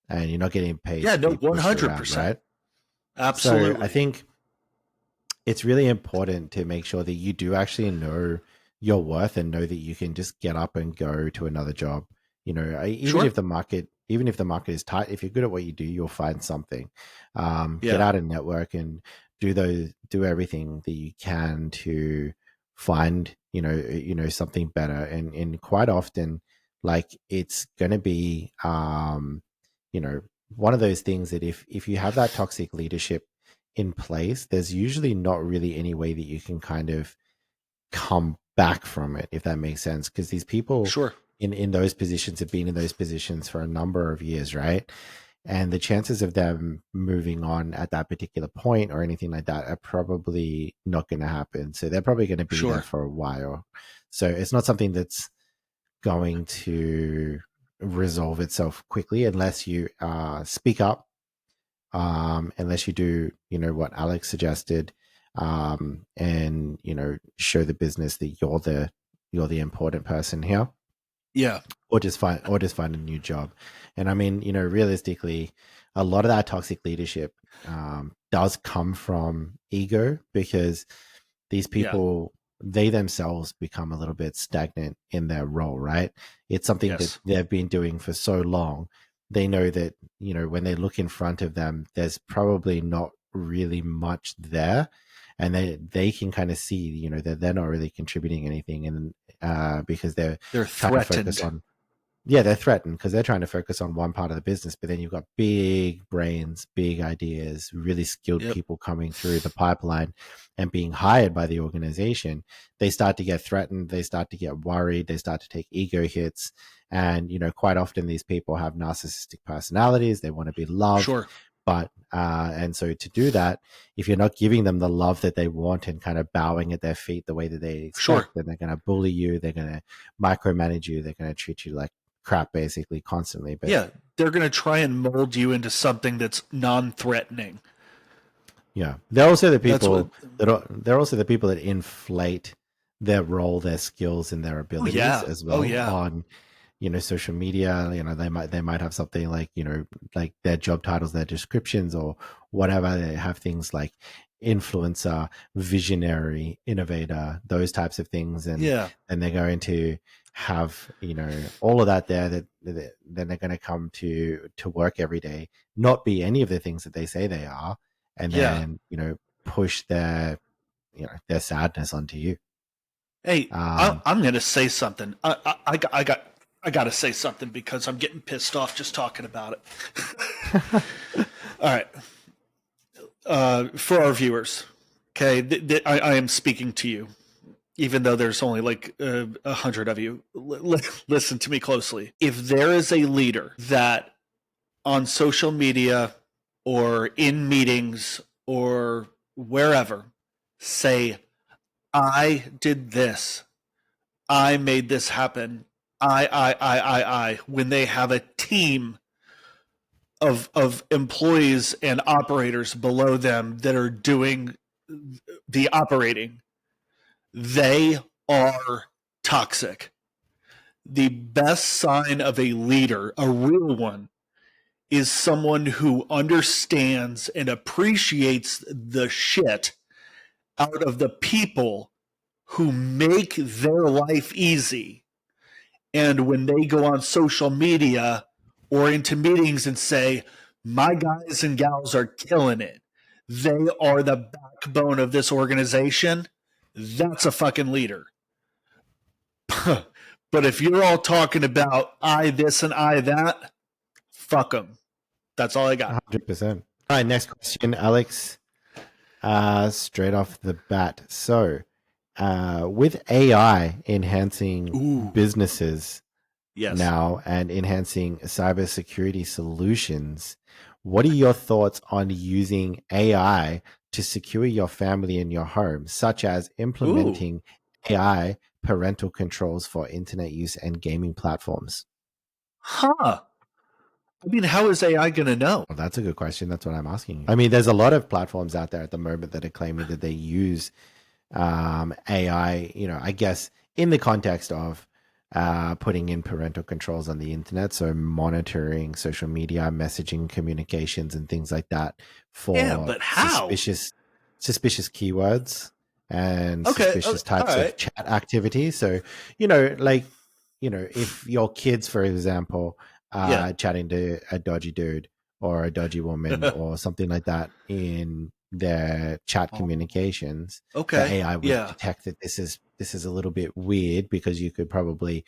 and you're not getting paid Yeah. to No. be One pushed hundred around, percent. right? So I Absolutely. think it's really important to make sure that you do actually know your worth and know that you can just get up and go to another job. Even Sure. if the market is tight, if you're good at what you do, you'll find something. Get Yeah. out and network and do everything that you can to find something better. And quite often, like, it's going to be you know one of those things that if you have that toxic leadership in place, there's usually not really any way that you can kind of come back from it, if that makes sense. Because these people Sure. in those positions have been in those positions for a number of years, right? And the chances of them moving on at that particular point or anything like that are probably not going to happen. So they're probably going to be there Sure. for a while. So it's not something that's going to resolve itself quickly unless you speak up, unless you do, what Alex suggested, and show the business that you're the important person here, Yeah. or just find a new job. And I mean, realistically, a lot of that toxic leadership does come from ego, because these Yeah. people, they themselves become a little bit stagnant in their role, right? It's something that Yes. they've been doing for so long. They know that, when they look in front of them, there's probably not really much there. And they can kind of see, that they're not really contributing anything. And because they're They're trying to focus threatened. on, yeah, they're threatened because they're trying to focus on one part of the business, but then you've got big brains, big ideas, really skilled Yep. people coming through the pipeline and being hired by the organization. They start to get threatened. They start to get worried. They start to take ego hits. And, quite often these people have narcissistic personalities. They want to be loved. Sure. And so to do that, if you're not giving them the love that they want and kind of bowing at their feet the way that they expect, Sure. then they're going to bully you. They're going to micromanage you. They're going to treat you like crap basically constantly. But Yeah. They're going to try and mold you into something that's non-threatening. yeah, they're also the That's what. people they're also the people that inflate their role, their skills, and their Oh abilities yeah. as Oh well yeah. on social media. They might have something like, like their job titles, their descriptions, or whatever. They have things like influencer, visionary, innovator, those types of things. And Yeah. then they're going to have, all of that there, then they're going to come to work every day, not be any of the things that they say they are, and Yeah. then push their sadness onto you. Hey, um I'm going to say something. I got to say something because I'm getting pissed off just talking about it. All right. For our viewers, okay, I am speaking to you, even though there's only like 100 of you. Listen to me closely. If there is a leader that on social media or in meetings or wherever say, I did this, I made this happen, when they have a team of employees and operators below them that are doing the operating, they are toxic. The best sign of a leader, a real one, is someone who understands and appreciates the shit out of the people who make their life easy. And when they go on social media or into meetings and say, my guys and gals are killing it, they are the backbone of this organization, that's a fucking leader. But if you're all talking about I this and I that, fuck them. That's all I got. 100%. All right, next question, Alex. Straight off the bat. So, with AI enhancing Ooh, businesses yes. now and enhancing cybersecurity solutions, what are your thoughts on using AI to secure your family and your home, such as Ooh. implementing AI parental controls for internet use and gaming platforms? Huh. I mean, how is AI going to know? Well, that's a good question. That's what I'm asking you. I mean, there's a lot of platforms out there at the moment that are claiming that they use AI, I guess in the context of putting in parental controls on the internet, so monitoring social media, messaging, communications, and things like that Yeah, for but how? suspicious keywords and Okay. suspicious All types of right. chat activity. So, like, if your kids, for example, Yeah. are chatting to a dodgy dude or a dodgy woman or something like that in their chat Oh, communications, the okay. AI would Yeah. detect that this is a little bit weird, because you could probably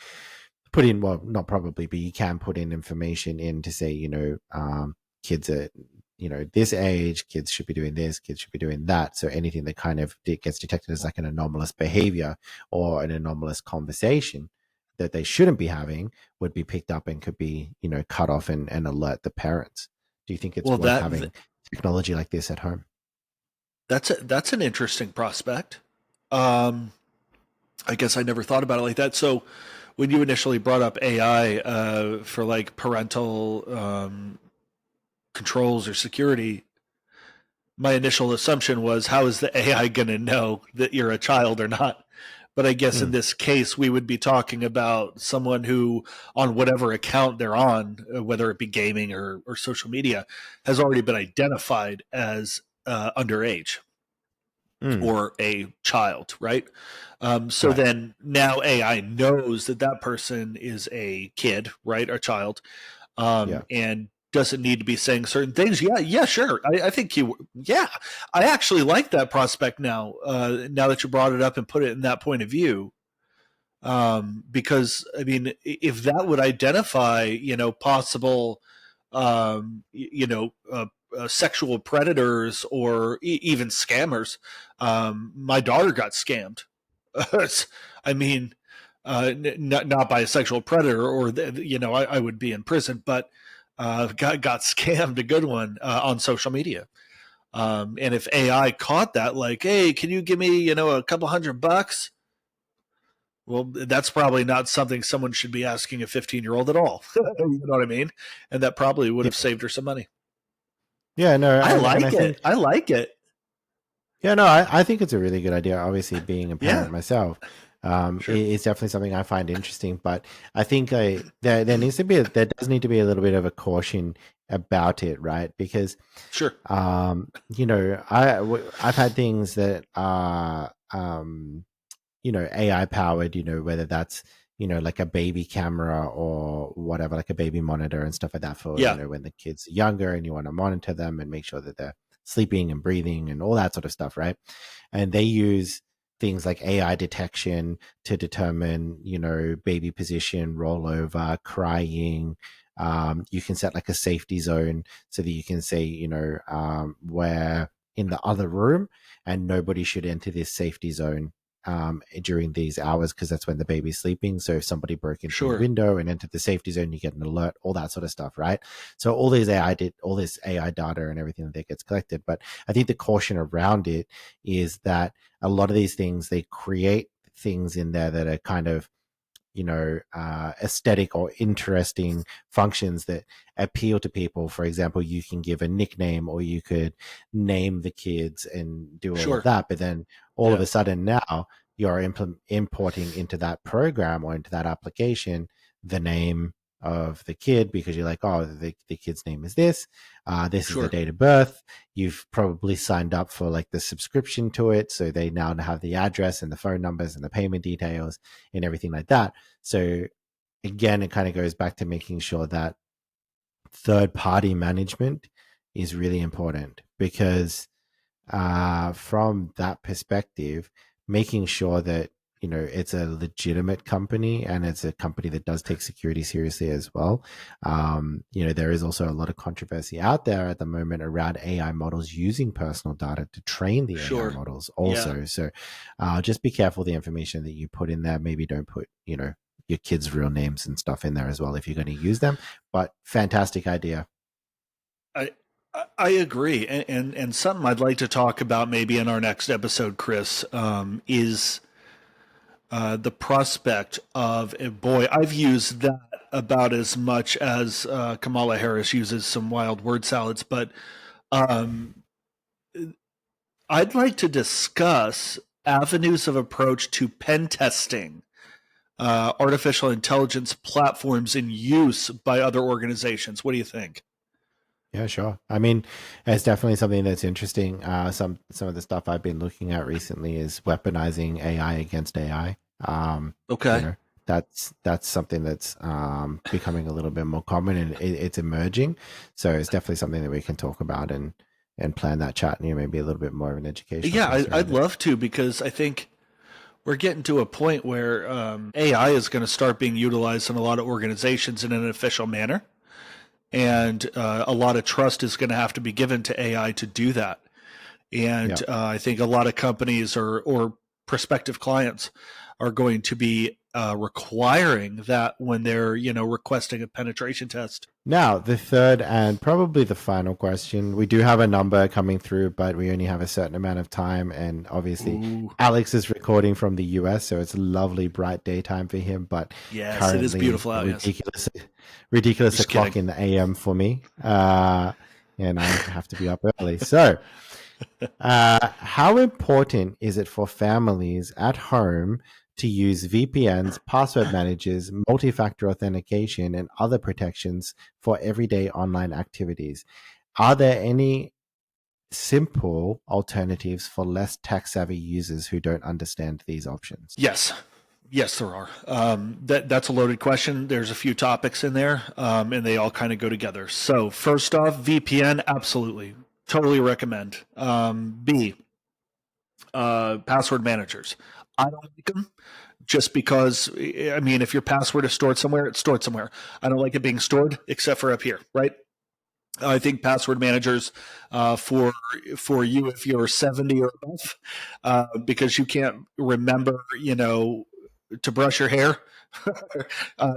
put in, well, not probably, but you can put in information in to say, kids are, this age, kids should be doing this, kids should be doing that. So anything that kind of gets detected as like an anomalous behavior or an anomalous conversation that they shouldn't be having would be picked up and could be, cut off and alert the parents. Do you think it's Well, worth having technology like this at home? that's an interesting prospect. Um, I guess I never thought about it like that. So, when you initially brought up AI for like parental controls or security, my initial assumption was, how is the AI going to know that you're a child or not? But I guess in Mm, this case, we would be talking about someone who, on whatever account they're on, whether it be gaming or social media, has already been identified as underage mm, or a child, right? So right. then now AI knows that that person is a kid, right, or a child, Yeah. and doesn't need to be saying certain things. Yeah, yeah, sure. I think yeah, I actually like that prospect now. Now that you brought it up and put it in that point of view, because I mean, if that would identify, possible, sexual predators or even scammers. My daughter got scammed. I mean, not by a sexual predator, or I would be in prison, but got scammed, a good one, on social media. And if AI caught that, like, hey, can you give me, a couple $100? Well, that's probably not something someone should be asking a 15-year-old at all. You know what I mean? And that probably would have Yeah. saved her some money. Yeah, no, I and I like it. think, I like it. yeah, no, I think it's a really good idea. Obviously, being a parent Yeah, myself, sure. it's definitely something I find interesting. But I think there needs to be there does need to be a little bit of a caution about it, right? Because Sure. I've had things that are AI powered, whether that's, like a baby camera or whatever, like a baby monitor and stuff like that for, Yeah, when the kids are younger and you want to monitor them and make sure that they're sleeping and breathing and all that sort of stuff, right? And they use things like AI detection to determine, baby position, rollover, crying. You can set like a safety zone so that you can say, where in the other room, and nobody should enter this safety zone during these hours, because that's when the baby's sleeping. So if somebody broke into your sure. window and entered the safety zone, you get an alert, all that sort of stuff, right? So all this AI data and everything that gets collected. But I think the caution around it is that a lot of these things, they create things in there that are kind of, aesthetic or interesting functions that appeal to people. For example, you can give a nickname, or you could name the kids and do all of Sure. that. But then all of Yeah, a sudden now you're importing into that program or into that application the name of the kid, because you're like, oh, the kid's name is this. This is the sure. date of birth. You've probably signed up for like the subscription to it. So they now have the address and the phone numbers and the payment details and everything like that. So again, it kind of goes back to making sure that third party management is really important, because from that perspective, making sure that it's a legitimate company and it's a company that does take security seriously as well. There is also a lot of controversy out there at the moment around AI models using personal data to train the AI Sure. models Yeah. also. So just be careful the information that you put in there. Maybe don't put your kids' real names and stuff in there as well if you're going to use them. But fantastic idea. I agree, and something I'd like to talk about maybe in our next episode, Chris, is the prospect of boy. I've used that about as much as Kamala Harris uses some wild word salads, but um, I'd like to discuss avenues of approach to pen testing artificial intelligence platforms in use by other organizations. What do you think? Yeah, sure. I mean, it's definitely something that's interesting. Some of the stuff I've been looking at recently is weaponizing AI against AI. You Okay. know, that's something that's becoming a little bit more common, and it's emerging. So it's definitely something that we can talk about and plan that chat, and maybe a little bit more of an educational Yeah, piece I'd around it. love to, because I think we're getting to a point where AI is going to start being utilized in a lot of organizations in an official manner. And a lot of trust is going to have to be given to AI to do that. And Yeah. I think a lot of companies or prospective clients are going to be requiring that when they're requesting a penetration test. Now, the third and probably the final question. We do have a number coming through, but we only have a certain amount of time. And obviously, Ooh, Alex is recording from the US, so it's a lovely, bright daytime for him, but yes, it is currently beautiful out. Yes, ridiculous just o'clock kidding. in the AM for me. And I have to be up early. So, how important is it for families at home to use VPNs, password managers, multi factor authentication, and other protections for everyday online activities? Are there any simple alternatives for less tech savvy users who don't understand these options? Yes. Yes, there are. That's a loaded question. There's a few topics in there, and they all kind of go together. So, first off, VPN, absolutely, totally recommend. B, password managers. I don't like them just because, I mean, if your password is stored somewhere, it's stored somewhere. I don't like it being stored except for up here, right? I think password managers for you if you're 70 or above, because you can't remember, to brush your hair.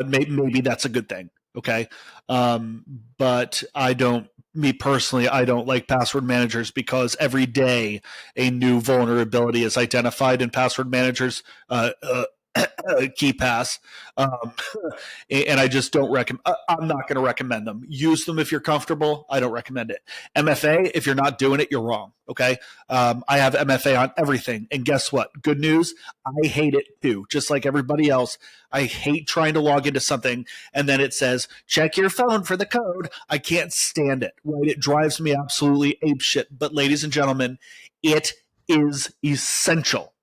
Maybe that's a good thing. Okay. Um, but I don't, me personally, I don't like password managers because every day a new vulnerability is identified in password managers. Key pass. Um, and I just don't recommend. I'm not going to recommend them. Use them if you're comfortable. I don't recommend it. MFA, if you're not doing it, you're wrong. Okay. I have MFA on everything, and guess what? Good news. I hate it too, just like everybody else. I hate trying to log into something and then it says check your phone for the code. I can't stand it. Right? It drives me absolutely apeshit. But ladies and gentlemen, it is essential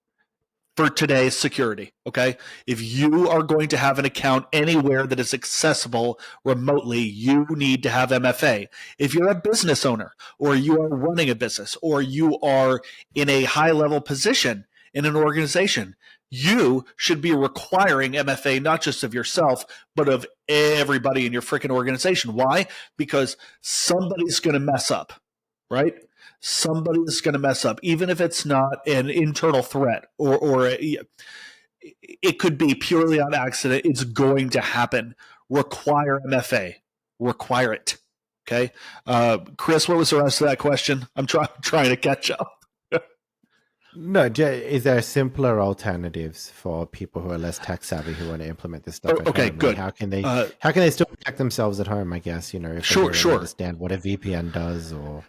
for today's security. Okay. If you are going to have an account anywhere that is accessible remotely, you need to have MFA. If you're a business owner or you are running a business or you are in a high level position in an organization, you should be requiring MFA not just of yourself, but of everybody in your freaking organization. Why? Because somebody's going to mess up, right? Somebody's going to mess up, even if it's not an internal threat it could be purely on accident. It's going to happen. Require MFA. Require it. Okay. Chris, what was the rest of that question? I'm trying to catch up. No, is there simpler alternatives for people who are less tech savvy who want to implement this stuff at Okay, home? Like good. how can they still protect themselves at home, I guess, if they Sure, don't really sure. understand what a VPN does or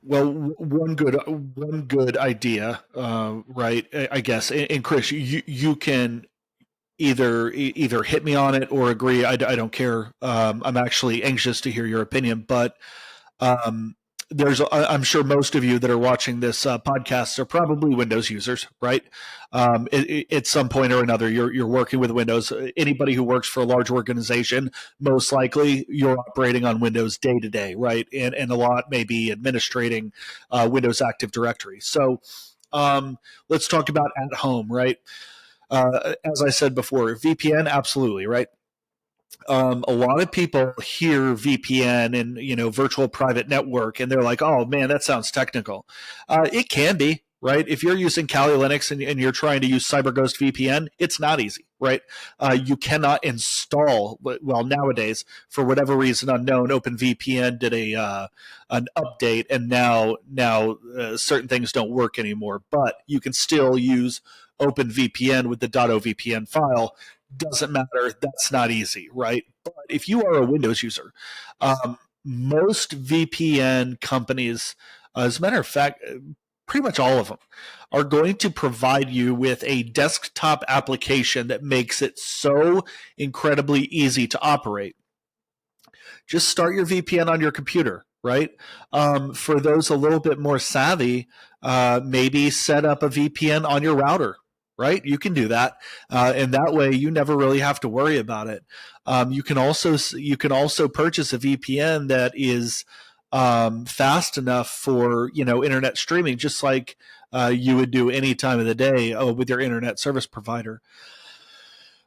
Well, one good idea, right? I guess, and Chris, you can either hit me on it or agree. I don't care. I'm actually anxious to hear your opinion, but um, I'm sure most of you that are watching this podcast are probably Windows users, right? At some point or another, you're working with Windows. Anybody who works for a large organization, most likely you're operating on Windows day to day, right? And a lot may be administrating Windows Active Directory. So let's talk about at home, right? As I said before, VPN, absolutely, right? A lot of people hear VPN and virtual private network, and they're like, "Oh man, that sounds technical." It can be. right? If you're using Kali Linux and you're trying to use CyberGhost VPN, it's not easy, right? You cannot install, well, nowadays, for whatever reason unknown, OpenVPN did an update, and now certain things don't work anymore, but you can still use OpenVPN with the .ovpn file. Doesn't matter. That's not easy, right? But if you are a Windows user, most VPN companies, as a matter of fact, pretty much all of them, are going to provide you with a desktop application that makes it so incredibly easy to operate. Just start your VPN on your computer, right? For those a little bit more savvy, maybe set up a VPN on your router, right? You can do that, and that way you never really have to worry about it. You can also purchase a VPN that is fast enough for internet streaming, just like you would do any time of the day with your internet service provider.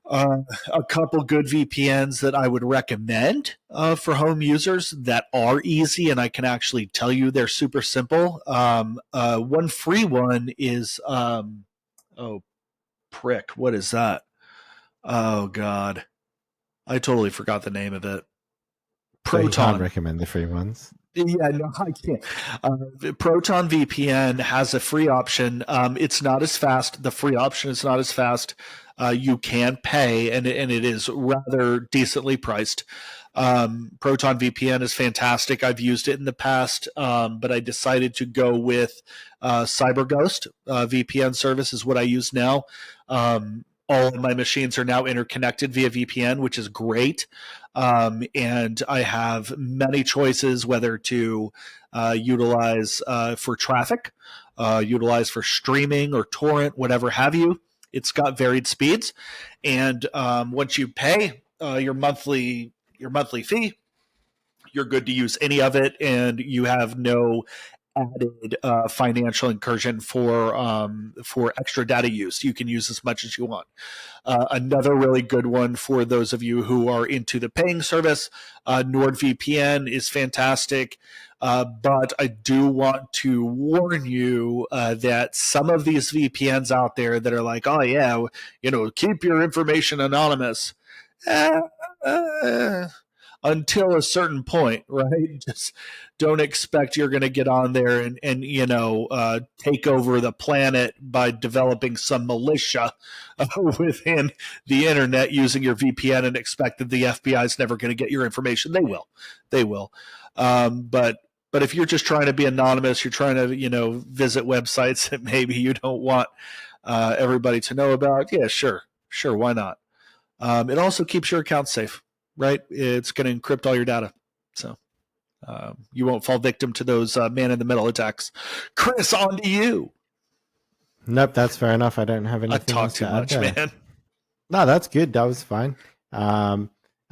A couple good VPNs that I would recommend for home users that are easy, and I can actually tell you they're super simple. One free one is oh prick, what is that? Oh God, I totally forgot the name of it. Proton. So you can't recommend the free ones? Yeah, no, I can't. Proton VPN has a free option. It's not as fast. The free option is not as fast. You can pay, and it is rather decently priced. Proton VPN is fantastic. I've used it in the past, but I decided to go with CyberGhost VPN service is what I use now. All of my machines are now interconnected via VPN, which is great. And I have many choices whether to utilize for traffic, utilize for streaming or torrent, whatever have you. It's got varied speeds, and once you pay your monthly fee, you're good to use any of it, and you have no added financial incursion for extra data use. You can use as much as you want. Another really good one for those of you who are into the paying service, NordVPN is fantastic. But I do want to warn you that some of these VPNs out there that are like, oh yeah, keep your information anonymous. Until a certain point, right? Just don't expect you're going to get on there and take over the planet by developing some militia within the internet using your VPN and expect that the FBI is never going to get your information. They will. But if you're just trying to be anonymous, you're trying to visit websites that maybe you don't want everybody to know about. Yeah, sure, why not? It also keeps your account safe. Right, it's going to encrypt all your data, so you won't fall victim to those man-in-the-middle attacks. Chris, on to you. Nope, that's fair enough. I don't have anything else to add there. Man. No, that's good. That was fine. I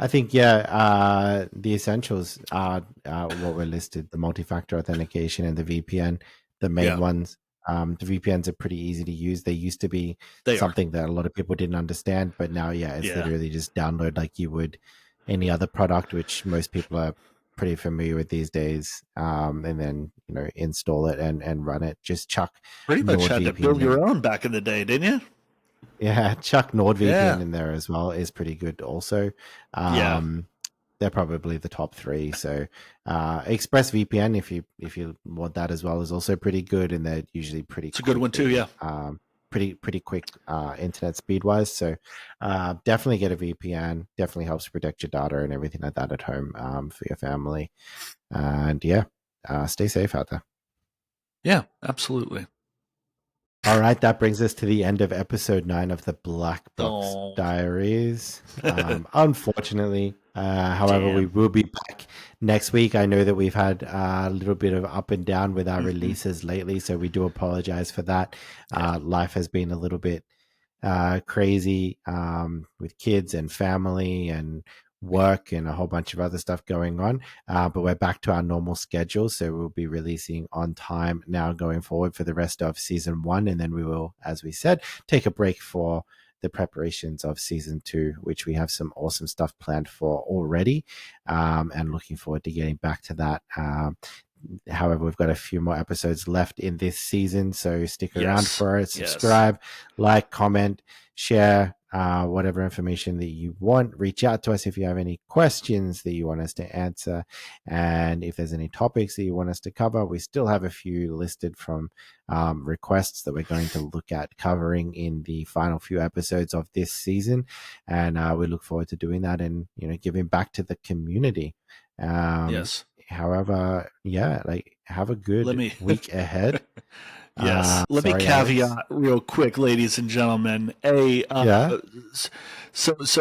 think the essentials are what were listed: the multi-factor authentication and the VPN, the main ones. The VPNs are pretty easy to use. They used to be something that a lot of people didn't understand, but now, it's literally just download like you would any other product, which most people are pretty familiar with these days, and then install it and run it. Just chuck pretty much had to build your own back in the day, didn't you? Yeah, chuck NordVPN in there as well is pretty good also. They're probably the top three. So ExpressVPN, if you want that as well, is also pretty good, and they're usually pretty. It's a good one too, yeah. Pretty quick internet speed wise. So definitely get a VPN. Definitely helps protect your data and everything like that at home for your family. And stay safe out there. Yeah, absolutely. All right, that brings us to the end of episode 9 of the Blackbox Diaries. Unfortunately, however, we will be back next week. I know that we've had a little bit of up and down with our releases lately, so we do apologize for that. Life has been a little bit crazy with kids and family and work and a whole bunch of other stuff going on, but we're back to our normal schedule, so we'll be releasing on time now going forward for the rest of season 1, and then we will, as we said, take a break for the preparations of season 2, which we have some awesome stuff planned for already, and looking forward to getting back to that. However, we've got a few more episodes left in this season, so stick around for it. Subscribe, like, comment, share, whatever information that you want. Reach out to us if you have any questions that you want us to answer, and if there's any topics that you want us to cover. We still have a few listed from requests that we're going to look at covering in the final few episodes of this season, and we look forward to doing that and giving back to the community. Yes. However, yeah, like have a good week ahead. Yes. Let me caveat Alex. real quick, ladies and gentlemen. So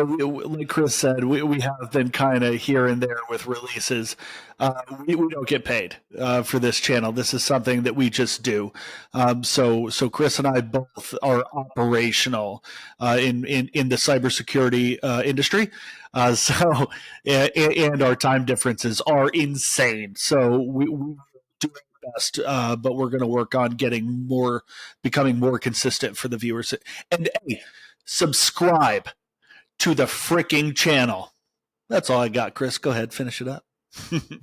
like Chris said, we have been kind of here and there with releases. We don't get paid for this channel. This is something that we just do. So Chris and I both are operational in the cybersecurity industry. And our time differences are insane. So we do our best, but we're going to work on becoming more consistent for the viewers. And hey, subscribe to the freaking channel. That's all I got, Chris. Go ahead, finish it up.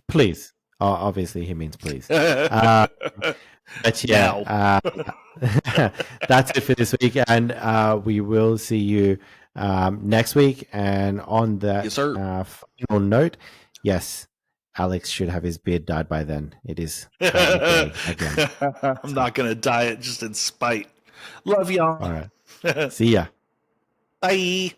Please. Obviously, he means please. But yeah, that's it for this week, and we will see you next week. And on that final note, yes, Alex should have his beard dyed by then. It is again. I'm not going to dye it just in spite. Love y'all. All right. See ya. Bye.